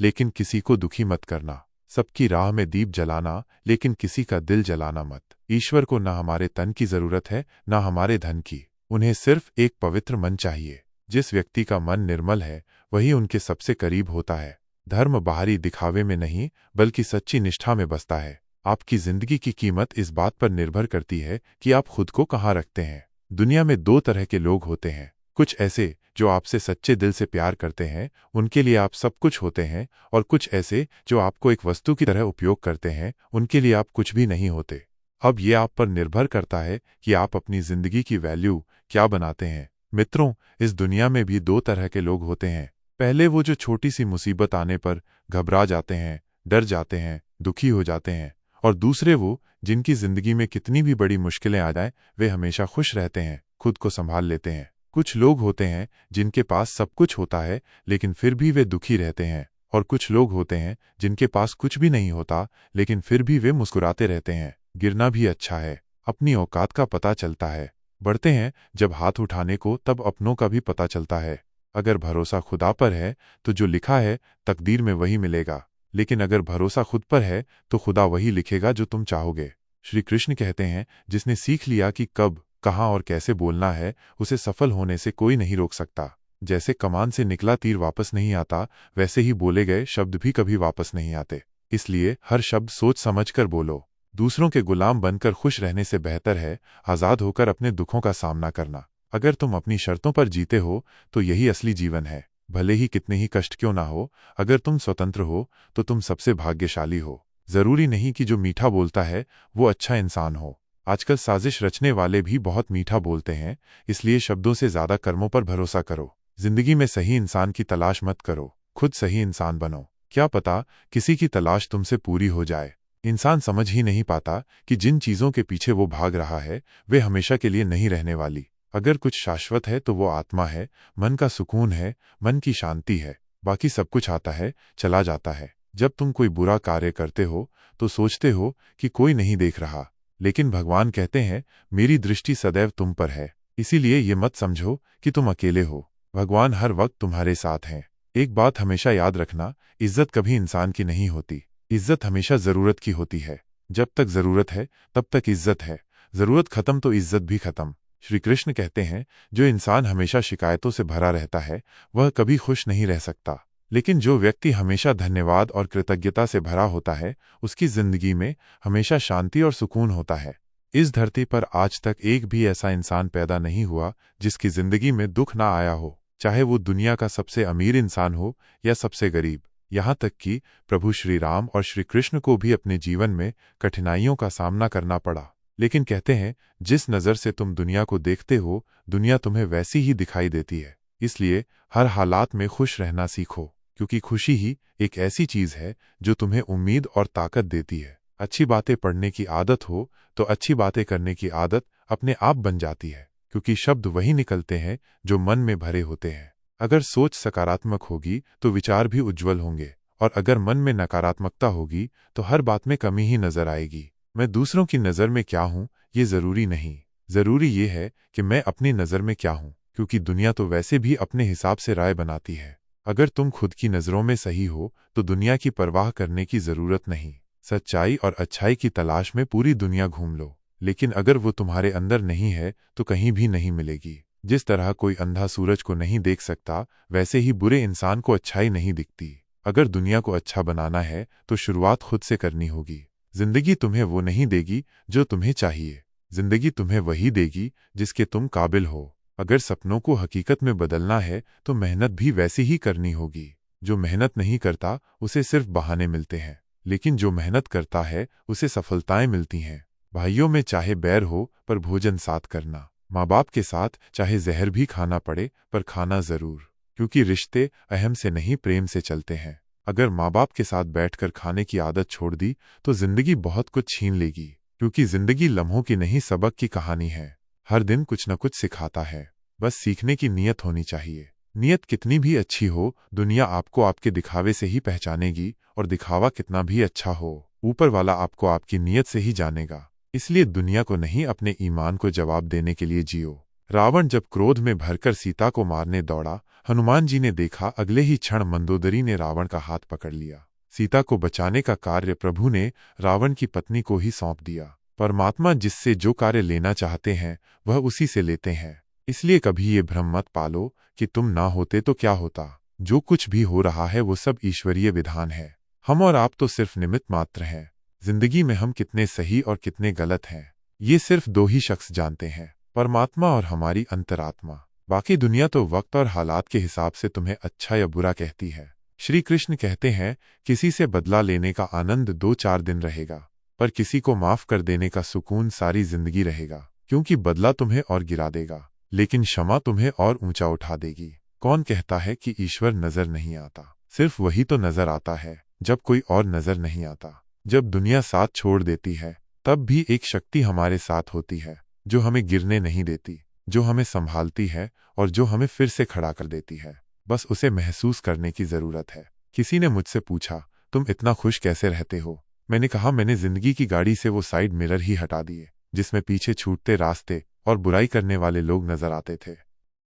लेकिन किसी को दुखी मत करना। सबकी राह में दीप जलाना लेकिन किसी का दिल जलाना मत। ईश्वर को ना हमारे तन की जरूरत है ना हमारे धन की। उन्हें सिर्फ एक पवित्र मन चाहिए। जिस व्यक्ति का मन निर्मल है वही उनके सबसे करीब होता है। धर्म बाहरी दिखावे में नहीं बल्कि सच्ची निष्ठा में बसता है। आपकी जिंदगी की कीमत इस बात पर निर्भर करती है कि आप खुद को कहाँ रखते हैं। दुनिया में 2 तरह के लोग होते हैं, कुछ ऐसे जो आपसे सच्चे दिल से प्यार करते हैं, उनके लिए आप सब कुछ होते हैं, और कुछ ऐसे जो आपको एक वस्तु की तरह उपयोग करते हैं, उनके लिए आप कुछ भी नहीं होते। अब ये आप पर निर्भर करता है कि आप अपनी जिंदगी की वैल्यू क्या बनाते हैं। मित्रों, इस दुनिया में भी 2 तरह के लोग होते हैं। पहले वो जो छोटी सी मुसीबत आने पर घबरा जाते हैं, डर जाते हैं, दुखी हो जाते हैं, और दूसरे वो जिनकी जिंदगी में कितनी भी बड़ी मुश्किलें आ जाएं वे हमेशा खुश रहते हैं, खुद को संभाल लेते हैं। कुछ लोग होते हैं जिनके पास सब कुछ होता है लेकिन फिर भी वे दुखी रहते हैं, और कुछ लोग होते हैं जिनके पास कुछ भी नहीं होता लेकिन फिर भी वे मुस्कुराते रहते हैं। गिरना भी अच्छा है, अपनी औकात का पता चलता है। बढ़ते हैं जब हाथ उठाने को तब अपनों का भी पता चलता है। अगर भरोसा खुदा पर है तो जो लिखा है तकदीर में वही मिलेगा, लेकिन अगर भरोसा खुद पर है तो खुदा वही लिखेगा जो तुम चाहोगे। श्री कृष्ण कहते हैं, जिसने सीख लिया कि कब, कहाँ और कैसे बोलना है, उसे सफल होने से कोई नहीं रोक सकता। जैसे कमान से निकला तीर वापस नहीं आता, वैसे ही बोले गए शब्द भी कभी वापस नहीं आते। इसलिए हर शब्द सोच समझकर बोलो। दूसरों के गुलाम बनकर खुश रहने से बेहतर है आजाद होकर अपने दुखों का सामना करना। अगर तुम अपनी शर्तों पर जीते हो तो यही असली जीवन है, भले ही कितने ही कष्ट क्यों ना हो। अगर तुम स्वतंत्र हो तो तुम सबसे भाग्यशाली हो। जरूरी नहीं कि जो मीठा बोलता है वो अच्छा इंसान हो। आजकल साजिश रचने वाले भी बहुत मीठा बोलते हैं, इसलिए शब्दों से ज्यादा कर्मों पर भरोसा करो। जिंदगी में सही इंसान की तलाश मत करो, खुद सही इंसान बनो। क्या पता किसी की तलाश तुमसे पूरी हो जाए। इंसान समझ ही नहीं पाता कि जिन चीजों के पीछे वो भाग रहा है वे हमेशा के लिए नहीं रहने वाली। अगर कुछ शाश्वत है तो वो आत्मा है, मन का सुकून है, मन की शांति है। बाकी सब कुछ आता है, चला जाता है। जब तुम कोई बुरा कार्य करते हो तो सोचते हो कि कोई नहीं देख रहा, लेकिन भगवान कहते हैं मेरी दृष्टि सदैव तुम पर है। इसीलिए ये मत समझो कि तुम अकेले हो, भगवान हर वक्त तुम्हारे साथ हैं। एक बात हमेशा याद रखना, इज्जत कभी इंसान की नहीं होती, इज्जत हमेशा जरूरत की होती है। जब तक जरूरत है तब तक इज्जत है, जरूरत खत्म तो इज्जत भी खत्म। श्री कृष्ण कहते हैं, जो इंसान हमेशा शिकायतों से भरा रहता है वह कभी खुश नहीं रह सकता, लेकिन जो व्यक्ति हमेशा धन्यवाद और कृतज्ञता से भरा होता है उसकी जिंदगी में हमेशा शांति और सुकून होता है। इस धरती पर आज तक एक भी ऐसा इंसान पैदा नहीं हुआ जिसकी जिंदगी में दुख ना आया हो, चाहे वो दुनिया का सबसे अमीर इंसान हो या सबसे गरीब। यहाँ तक कि प्रभु श्री राम और श्री कृष्ण को भी अपने जीवन में कठिनाइयों का सामना करना पड़ा, लेकिन कहते हैं जिस नज़र से तुम दुनिया को देखते हो दुनिया तुम्हें वैसी ही दिखाई देती है। इसलिए हर हालात में खुश रहना सीखो, क्योंकि खुशी ही एक ऐसी चीज है जो तुम्हें उम्मीद और ताकत देती है। अच्छी बातें पढ़ने की आदत हो तो अच्छी बातें करने की आदत अपने आप बन जाती है, क्योंकि शब्द वही निकलते हैं जो मन में भरे होते हैं। अगर सोच सकारात्मक होगी तो विचार भी उज्जवल होंगे, और अगर मन में नकारात्मकता होगी तो हर बात में कमी ही नजर आएगी। मैं दूसरों की नज़र में क्या हूँ ये जरूरी नहीं, जरूरी ये है कि मैं अपनी नज़र में क्या हूँ, क्योंकि दुनिया तो वैसे भी अपने हिसाब से राय बनाती है। अगर तुम खुद की नज़रों में सही हो तो दुनिया की परवाह करने की जरूरत नहीं। सच्चाई और अच्छाई की तलाश में पूरी दुनिया घूम लो, लेकिन अगर वो तुम्हारे अंदर नहीं है तो कहीं भी नहीं मिलेगी। जिस तरह कोई अंधा सूरज को नहीं देख सकता, वैसे ही बुरे इंसान को अच्छाई नहीं दिखती। अगर दुनिया को अच्छा बनाना है तो शुरुआत खुद से करनी होगी। जिंदगी तुम्हें वो नहीं देगी जो तुम्हें चाहिए, जिंदगी तुम्हें वही देगी जिसके तुम काबिल हो। अगर सपनों को हकीकत में बदलना है तो मेहनत भी वैसी ही करनी होगी। जो मेहनत नहीं करता उसे सिर्फ बहाने मिलते हैं, लेकिन जो मेहनत करता है उसे सफलताएं मिलती हैं। भाइयों में चाहे बैर हो पर भोजन साथ करना, माँ बाप के साथ चाहे जहर भी खाना पड़े पर खाना जरूर, क्योंकि रिश्ते अहम से नहीं प्रेम से चलते हैं। अगर माँ बाप के साथ बैठकर खाने की आदत छोड़ दी तो जिंदगी बहुत कुछ छीन लेगी, क्योंकि जिंदगी लम्हों की नहीं सबक की कहानी है। हर दिन कुछ न कुछ सिखाता है, बस सीखने की नीयत होनी चाहिए। नीयत कितनी भी अच्छी हो दुनिया आपको आपके दिखावे से ही पहचानेगी, और दिखावा कितना भी अच्छा हो ऊपर वाला आपको आपकी नीयत से ही जानेगा। इसलिए दुनिया को नहीं अपने ईमान को जवाब देने के लिए जियो। रावण जब क्रोध में भरकर सीता को मारने दौड़ा, हनुमान जी ने देखा अगले ही क्षण मंदोदरी ने रावण का हाथ पकड़ लिया। सीता को बचाने का कार्य प्रभु ने रावण की पत्नी को ही सौंप दिया। परमात्मा जिससे जो कार्य लेना चाहते हैं वह उसी से लेते हैं। इसलिए कभी ये भ्रम मत पालो कि तुम ना होते तो क्या होता। जो कुछ भी हो रहा है वो सब ईश्वरीय विधान है। हम और आप तो सिर्फ निमित्त मात्र हैं। जिंदगी में हम कितने सही और कितने गलत हैं ये सिर्फ दो ही शख्स जानते हैं, परमात्मा और हमारी अंतरात्मा। बाकी दुनिया तो वक्त और हालात के हिसाब से तुम्हें अच्छा या बुरा कहती है। श्री कृष्ण कहते हैं, किसी से बदला लेने का आनंद 2-4 दिन रहेगा, पर किसी को माफ कर देने का सुकून सारी जिंदगी रहेगा। क्योंकि बदला तुम्हें और गिरा देगा, लेकिन क्षमा तुम्हें और ऊंचा उठा देगी। कौन कहता है कि ईश्वर नजर नहीं आता? सिर्फ वही तो नजर आता है जब कोई और नजर नहीं आता। जब दुनिया साथ छोड़ देती है तब भी एक शक्ति हमारे साथ होती है, जो हमें गिरने नहीं देती, जो हमें संभालती है और जो हमें फिर से खड़ा कर देती है। बस उसे महसूस करने की जरूरत है। किसी ने मुझसे पूछा, तुम इतना खुश कैसे रहते हो? मैंने कहा, मैंने जिंदगी की गाड़ी से वो साइड मिरर ही हटा दिए जिसमें पीछे छूटते रास्ते और बुराई करने वाले लोग नजर आते थे।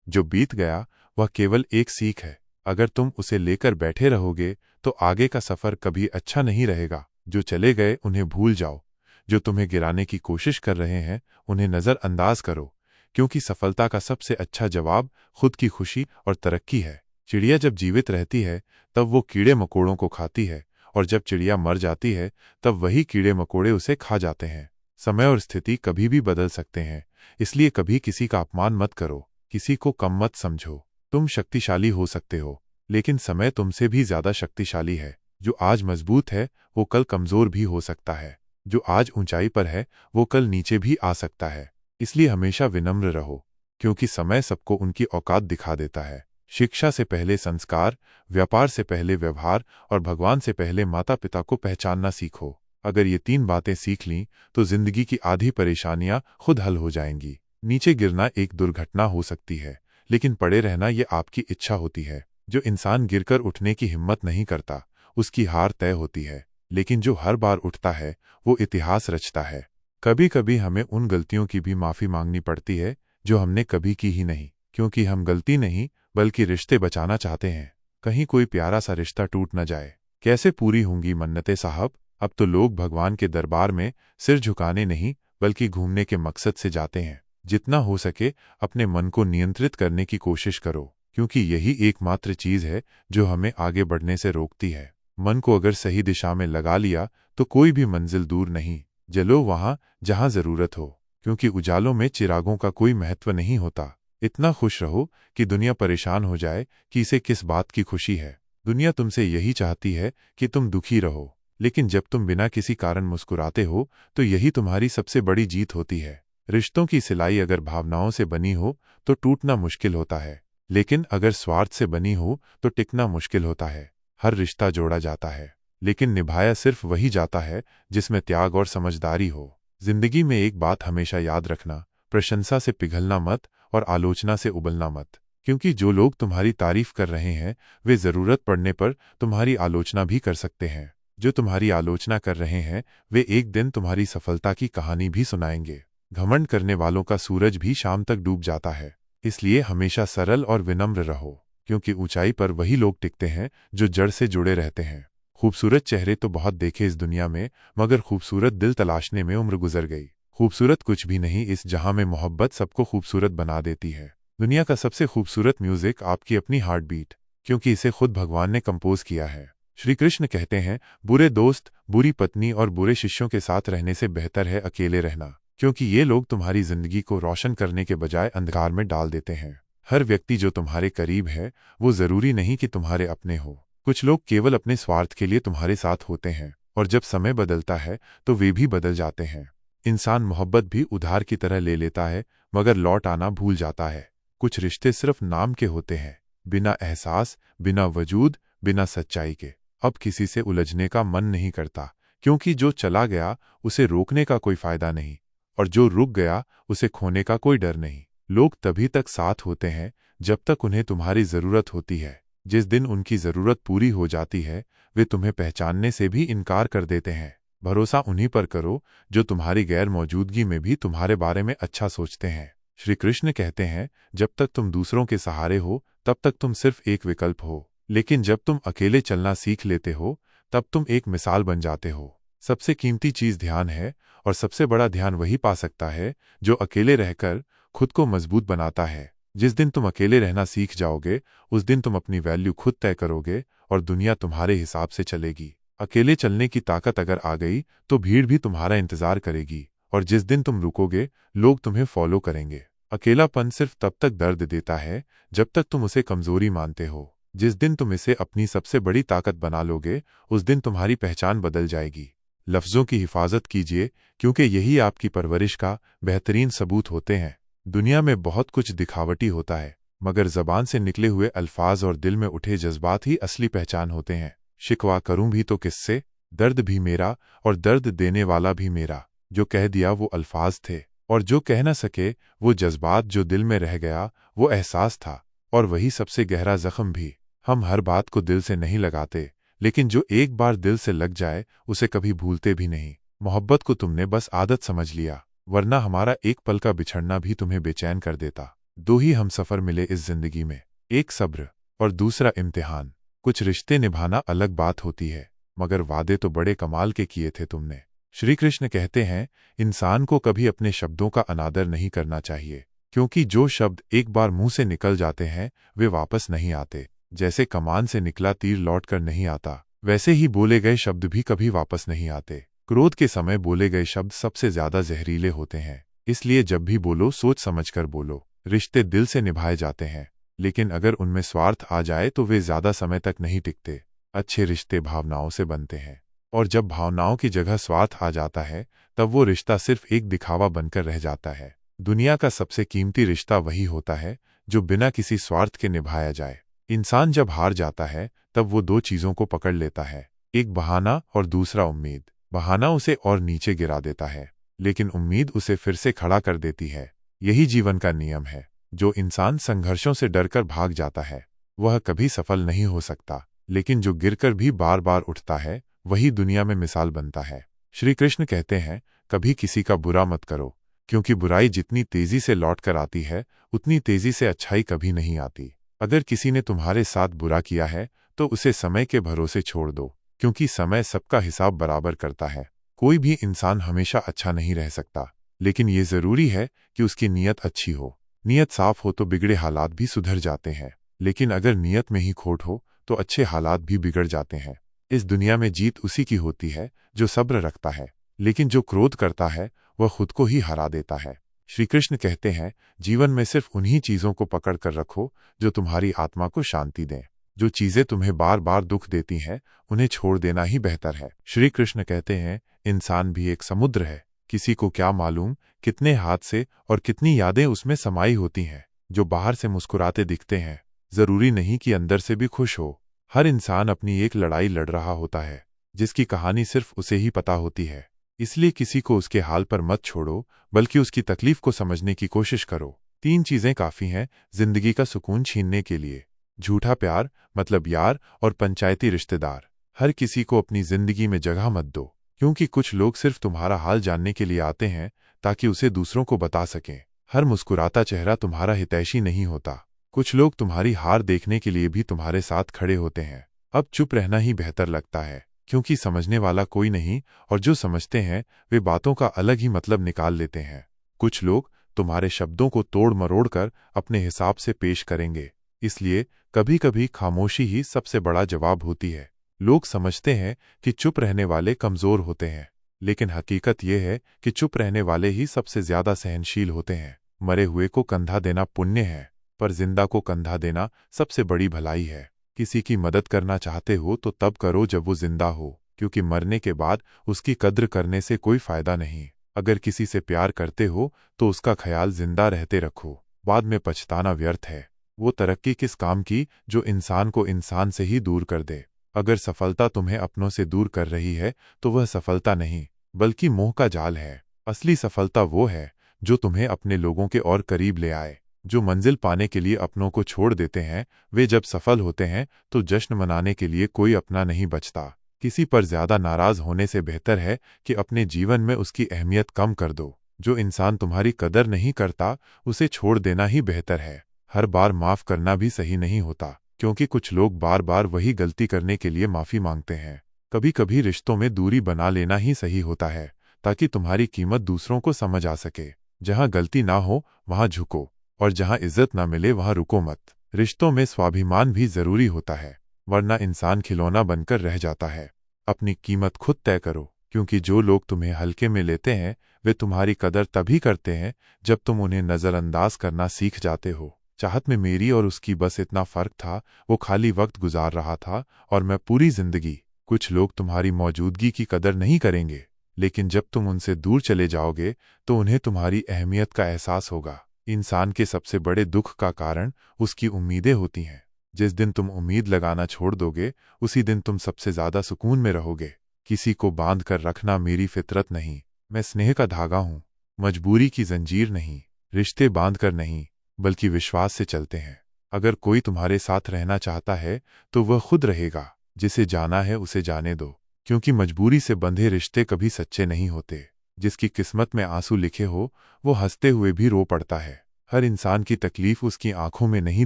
जो बीत गया वह केवल एक सीख है। अगर तुम उसे लेकर बैठे रहोगे तो आगे का सफर कभी अच्छा नहीं रहेगा। जो चले गए उन्हें भूल जाओ, जो तुम्हें गिराने की कोशिश कर रहे हैं उन्हें नजरअंदाज करो, क्योंकि सफलता का सबसे अच्छा जवाब खुद की खुशी और तरक्की है। चिड़िया जब जीवित रहती है तब वो कीड़े मकोड़ों को खाती है, और जब चिड़िया मर जाती है तब वही कीड़े मकोड़े उसे खा जाते हैं। समय और स्थिति कभी भी बदल सकते हैं, इसलिए कभी किसी का अपमान मत करो, किसी को कम मत समझो। तुम शक्तिशाली हो सकते हो, लेकिन समय तुमसे भी ज्यादा शक्तिशाली है। जो आज मजबूत है वो कल कमजोर भी हो सकता है, जो आज ऊंचाई पर है वो कल नीचे भी आ सकता है। इसलिए हमेशा विनम्र रहो, क्योंकि समय सबको उनकी औकात दिखा देता है। शिक्षा से पहले संस्कार, व्यापार से पहले व्यवहार और भगवान से पहले माता पिता को पहचानना सीखो। अगर ये 3 बातें सीख लीं तो जिंदगी की आधी परेशानियां खुद हल हो जाएंगी। नीचे गिरना एक दुर्घटना हो सकती है, लेकिन पड़े रहना ये आपकी इच्छा होती है। जो इंसान गिरकर उठने की हिम्मत नहीं करता उसकी हार तय होती है, लेकिन जो हर बार उठता है वो इतिहास रचता है। कभी कभी हमें उन गलतियों की भी माफी मांगनी पड़ती है जो हमने कभी की ही नहीं, क्योंकि हम गलती नहीं बल्कि रिश्ते बचाना चाहते हैं। कहीं कोई प्यारा सा रिश्ता टूट न जाए। कैसे पूरी होंगी मन्नतें साहब? अब तो लोग भगवान के दरबार में सिर झुकाने नहीं बल्कि घूमने के मकसद से जाते हैं। जितना हो सके अपने मन को नियंत्रित करने की कोशिश करो, क्योंकि यही एकमात्र चीज है जो हमें आगे बढ़ने से रोकती है। मन को अगर सही दिशा में लगा लिया तो कोई भी मंजिल दूर नहीं। जलो वहां जहां जरूरत हो, क्योंकि उजालों में चिरागों का कोई महत्व नहीं होता। इतना खुश रहो कि दुनिया परेशान हो जाए कि इसे किस बात की खुशी है। दुनिया तुमसे यही चाहती है कि तुम दुखी रहो, लेकिन जब तुम बिना किसी कारण मुस्कुराते हो तो यही तुम्हारी सबसे बड़ी जीत होती है। रिश्तों की सिलाई अगर भावनाओं से बनी हो तो टूटना मुश्किल होता है, लेकिन अगर स्वार्थ से बनी हो तो टिकना मुश्किल होता है। हर रिश्ता जोड़ा जाता है, लेकिन निभाया सिर्फ वही जाता है जिसमें त्याग और समझदारी हो। जिंदगी में एक बात हमेशा याद रखना, प्रशंसा से पिघलना मत और आलोचना से उबलना मत, क्योंकि जो लोग तुम्हारी तारीफ कर रहे हैं वे जरूरत पड़ने पर तुम्हारी आलोचना भी कर सकते हैं। जो तुम्हारी आलोचना कर रहे हैं वे एक दिन तुम्हारी सफलता की कहानी भी सुनाएंगे। घमंड करने वालों का सूरज भी शाम तक डूब जाता है। इसलिए हमेशा सरल और विनम्र रहो, क्योंकि ऊंचाई पर वही लोग टिकते हैं जो जड़ से जुड़े रहते हैं। खूबसूरत चेहरे तो बहुत देखे इस दुनिया में, मगर खूबसूरत दिल तलाशने में उम्र गुजर गई। खूबसूरत कुछ भी नहीं इस जहां में मोहब्बत सबको खूबसूरत बना देती है। दुनिया का सबसे खूबसूरत म्यूजिक आपकी अपनी हार्ट बीट, क्योंकि इसे खुद भगवान ने कंपोज किया है। श्री कृष्ण कहते हैं, बुरे दोस्त, बुरी पत्नी और बुरे शिष्यों के साथ रहने से बेहतर है अकेले रहना, क्योंकि ये लोग तुम्हारी जिंदगी को रोशन करने के बजाय अंधकार में डाल देते हैं। हर व्यक्ति जो तुम्हारे करीब है वो जरूरी नहीं कि तुम्हारे अपने हो। कुछ लोग केवल अपने स्वार्थ के लिए तुम्हारे साथ होते हैं, और जब समय बदलता है तो वे भी बदल जाते हैं। इंसान मोहब्बत भी उधार की तरह ले लेता है, मगर लौट आना भूल जाता है। कुछ रिश्ते सिर्फ नाम के होते हैं, बिना एहसास, बिना वजूद, बिना सच्चाई के। अब किसी से उलझने का मन नहीं करता, क्योंकि जो चला गया उसे रोकने का कोई फायदा नहीं, और जो रुक गया उसे खोने का कोई डर नहीं। लोग तभी तक साथ होते हैं जब तक उन्हें तुम्हारी जरूरत होती है। जिस दिन उनकी जरूरत पूरी हो जाती है वे तुम्हें पहचानने से भी इनकार कर देते हैं। भरोसा उन्हीं पर करो जो तुम्हारी गैर मौजूदगी में भी तुम्हारे बारे में अच्छा सोचते हैं। श्री कृष्ण कहते हैं, जब तक तुम दूसरों के सहारे हो तब तक तुम सिर्फ एक विकल्प हो, लेकिन जब तुम अकेले चलना सीख लेते हो तब तुम एक मिसाल बन जाते हो। सबसे कीमती चीज ध्यान है, और सबसे बड़ा ध्यान वही पा सकता है जो अकेले रहकर खुद को मजबूत बनाता है। जिस दिन तुम अकेले रहना सीख जाओगे उस दिन तुम अपनी वैल्यू खुद तय करोगे और दुनिया तुम्हारे हिसाब से चलेगी। अकेले चलने की ताकत अगर आ गई तो भीड़ भी तुम्हारा इंतजार करेगी, और जिस दिन तुम रुकोगे लोग तुम्हें फॉलो करेंगे। अकेलापन सिर्फ तब तक दर्द देता है जब तक तुम उसे कमजोरी मानते हो। जिस दिन तुम इसे अपनी सबसे बड़ी ताकत बना लोगे उस दिन तुम्हारी पहचान बदल जाएगी। लफ्जों की हिफाजत कीजिए, क्योंकि यही आपकी परवरिश का बेहतरीन सबूत होते हैं। दुनिया में बहुत कुछ दिखावटी होता है, मगर जबान से निकले हुए अल्फाज और दिल में उठे जज्बात ही असली पहचान होते हैं। शिकवा करूं भी तो किससे, दर्द भी मेरा और दर्द देने वाला भी मेरा। जो कह दिया वो अल्फाज थे, और जो कह न सके वो जज्बात। जो दिल में रह गया वो एहसास था, और वही सबसे गहरा जख्म भी। हम हर बात को दिल से नहीं लगाते, लेकिन जो एक बार दिल से लग जाए उसे कभी भूलते भी नहीं। मोहब्बत को तुमने बस आदत समझ लिया, वरना हमारा एक पल का बिछड़ना भी तुम्हें बेचैन कर देता। दो ही हम सफर मिले इस जिंदगी में, एक सब्र और दूसरा इम्तिहान। कुछ रिश्ते निभाना अलग बात होती है, मगर वादे तो बड़े कमाल के किए थे तुमने। श्री कृष्ण कहते हैं, इंसान को कभी अपने शब्दों का अनादर नहीं करना चाहिए, क्योंकि जो शब्द एक बार मुंह से निकल जाते हैं वे वापस नहीं आते। जैसे कमान से निकला तीर लौट कर नहीं आता, वैसे ही बोले गए शब्द भी कभी वापस नहीं आते। क्रोध के समय बोले गए शब्द सबसे ज्यादा जहरीले होते हैं, इसलिए जब भी बोलो सोच समझकर बोलो। रिश्ते दिल से निभाए जाते हैं, लेकिन अगर उनमें स्वार्थ आ जाए तो वे ज्यादा समय तक नहीं टिकते। अच्छे रिश्ते भावनाओं से बनते हैं, और जब भावनाओं की जगह स्वार्थ आ जाता है तब वो रिश्ता सिर्फ एक दिखावा बनकर रह जाता है। दुनिया का सबसे कीमती रिश्ता वही होता है जो बिना किसी स्वार्थ के निभाया जाए। इंसान जब हार जाता है तब वो दो चीजों को पकड़ लेता है, एक बहाना और दूसरा उम्मीद। बहाना उसे और नीचे गिरा देता है, लेकिन उम्मीद उसे फिर से खड़ा कर देती है। यही जीवन का नियम है। जो इंसान संघर्षों से डरकर भाग जाता है वह कभी सफल नहीं हो सकता, लेकिन जो गिरकर भी बार बार उठता है वही दुनिया में मिसाल बनता है। श्री कृष्ण कहते हैं, कभी किसी का बुरा मत करो, क्योंकि बुराई जितनी तेजी से लौट कर आती है उतनी तेजी से अच्छाई कभी नहीं आती। अगर किसी ने तुम्हारे साथ बुरा किया है तो उसे समय के भरोसे छोड़ दो, क्योंकि समय सबका हिसाब बराबर करता है। कोई भी इंसान हमेशा अच्छा नहीं रह सकता, लेकिन ये जरूरी है कि उसकी नीयत अच्छी हो। नीयत साफ हो तो बिगड़े हालात भी सुधर जाते हैं, लेकिन अगर नीयत में ही खोट हो तो अच्छे हालात भी बिगड़ जाते हैं। इस दुनिया में जीत उसी की होती है जो सब्र रखता है, लेकिन जो क्रोध करता है वह खुद को ही हरा देता है। श्री कृष्ण कहते हैं, जीवन में सिर्फ उन्हीं चीजों को पकड़ कर रखो जो तुम्हारी आत्मा को शांति दें। जो चीजें तुम्हें बार बार दुख देती हैं उन्हें छोड़ देना ही बेहतर है। श्री कृष्ण कहते हैं, इंसान भी एक समुद्र है, किसी को क्या मालूम कितने हादसे और कितनी यादें उसमें समाई होती हैं। जो बाहर से मुस्कुराते दिखते हैं जरूरी नहीं कि अंदर से भी खुश हो। हर इंसान अपनी एक लड़ाई लड़ रहा होता है जिसकी कहानी सिर्फ उसे ही पता होती है। इसलिए किसी को उसके हाल पर मत छोड़ो, बल्कि उसकी तकलीफ को समझने की कोशिश करो। 3 चीजें काफी हैं जिंदगी का सुकून छीनने के लिए: झूठा प्यार, मतलब यार और पंचायती रिश्तेदार। हर किसी को अपनी जिंदगी में जगह मत दो, क्योंकि कुछ लोग सिर्फ तुम्हारा हाल जानने के लिए आते हैं ताकि उसे दूसरों को बता सकें। हर मुस्कुराता चेहरा तुम्हारा हितैषी नहीं होता। कुछ लोग तुम्हारी हार देखने के लिए भी तुम्हारे साथ खड़े होते हैं। अब चुप रहना ही बेहतर लगता है, क्योंकि समझने वाला कोई नहीं, और जो समझते हैं वे बातों का अलग ही मतलब निकाल लेते हैं। कुछ लोग तुम्हारे शब्दों को तोड़ मरोड़ कर अपने हिसाब से पेश करेंगे, इसलिए कभी कभी खामोशी ही सबसे बड़ा जवाब होती है। लोग समझते हैं कि चुप रहने वाले कमजोर होते हैं, लेकिन हकीकत यह है कि चुप रहने वाले ही सबसे ज्यादा सहनशील होते हैं। मरे हुए को कंधा देना पुण्य है, पर जिंदा को कंधा देना सबसे बड़ी भलाई है। किसी की मदद करना चाहते हो तो तब करो जब वो जिंदा हो, क्योंकि मरने के बाद उसकी कद्र करने से कोई फायदा नहीं। अगर किसी से प्यार करते हो तो उसका ख्याल जिंदा रहते रखो, बाद में पछताना व्यर्थ है। वो तरक्की किस काम की जो इंसान को इंसान से ही दूर कर दे। अगर सफलता तुम्हें अपनों से दूर कर रही है तो वह सफलता नहीं, बल्कि मोह का जाल है। असली सफलता वो है जो तुम्हें अपने लोगों के और करीब ले आए। जो मंजिल पाने के लिए अपनों को छोड़ देते हैं, वे जब सफल होते हैं तो जश्न मनाने के लिए कोई अपना नहीं बचता। किसी पर ज्यादा नाराज होने से बेहतर है कि अपने जीवन में उसकी अहमियत कम कर दो। जो इंसान तुम्हारी कदर नहीं करता उसे छोड़ देना ही बेहतर है। हर बार माफ करना भी सही नहीं होता, क्योंकि कुछ लोग बार बार वही गलती करने के लिए माफी मांगते हैं। कभी कभी रिश्तों में दूरी बना लेना ही सही होता है, ताकि तुम्हारी कीमत दूसरों को समझ आ सके। जहां गलती ना हो वहां झुको, और जहां इज्जत ना मिले वहां रुको मत। रिश्तों में स्वाभिमान भी जरूरी होता है, वरना इंसान खिलौना बनकर रह जाता है। अपनी कीमत खुद तय करो, क्योंकि जो लोग तुम्हें हल्के में लेते हैं वे तुम्हारी कदर तभी करते हैं जब तुम उन्हें नजरअंदाज करना सीख जाते हो। चाहत में मेरी और उसकी बस इतना फर्क था, वो खाली वक्त गुजार रहा था और मैं पूरी जिंदगी। कुछ लोग तुम्हारी मौजूदगी की कदर नहीं करेंगे, लेकिन जब तुम उनसे दूर चले जाओगे तो उन्हें तुम्हारी अहमियत का एहसास होगा। इंसान के सबसे बड़े दुख का कारण उसकी उम्मीदें होती हैं। जिस दिन तुम उम्मीद लगाना छोड़ दोगे उसी दिन तुम सबसे ज्यादा सुकून में रहोगे। किसी को बांध कर रखना मेरी फितरत नहीं, मैं स्नेह का धागा हूं, मजबूरी की जंजीर नहीं। रिश्ते बांध कर नहीं, बल्कि विश्वास से चलते हैं। अगर कोई तुम्हारे साथ रहना चाहता है तो वह खुद रहेगा। जिसे जाना है उसे जाने दो, क्योंकि मजबूरी से बंधे रिश्ते कभी सच्चे नहीं होते। जिसकी किस्मत में आंसू लिखे हो वो हंसते हुए भी रो पड़ता है। हर इंसान की तकलीफ उसकी आंखों में नहीं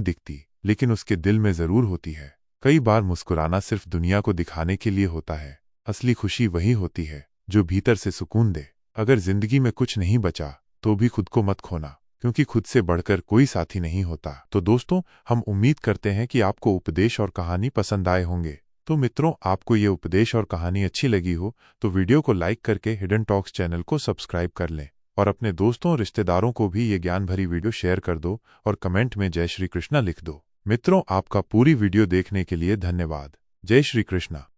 दिखती, लेकिन उसके दिल में जरूर होती है। कई बार मुस्कुराना सिर्फ दुनिया को दिखाने के लिए होता है। असली खुशी वही होती है जो भीतर से सुकून दे। अगर जिंदगी में कुछ नहीं बचा तो भी खुद को मत खोना, क्योंकि खुद से बढ़कर कोई साथी नहीं होता। तो दोस्तों, हम उम्मीद करते हैं कि आपको उपदेश और कहानी पसंद आए होंगे। तो मित्रों, आपको ये उपदेश और कहानी अच्छी लगी हो तो वीडियो को लाइक करके हिडन टॉक्स चैनल को सब्सक्राइब कर लें, और अपने दोस्तों और रिश्तेदारों को भी ये ज्ञान भरी वीडियो शेयर कर दो और कमेंट में जय श्री कृष्णा लिख दो। मित्रों, आपका पूरी वीडियो देखने के लिए धन्यवाद। जय श्री कृष्णा।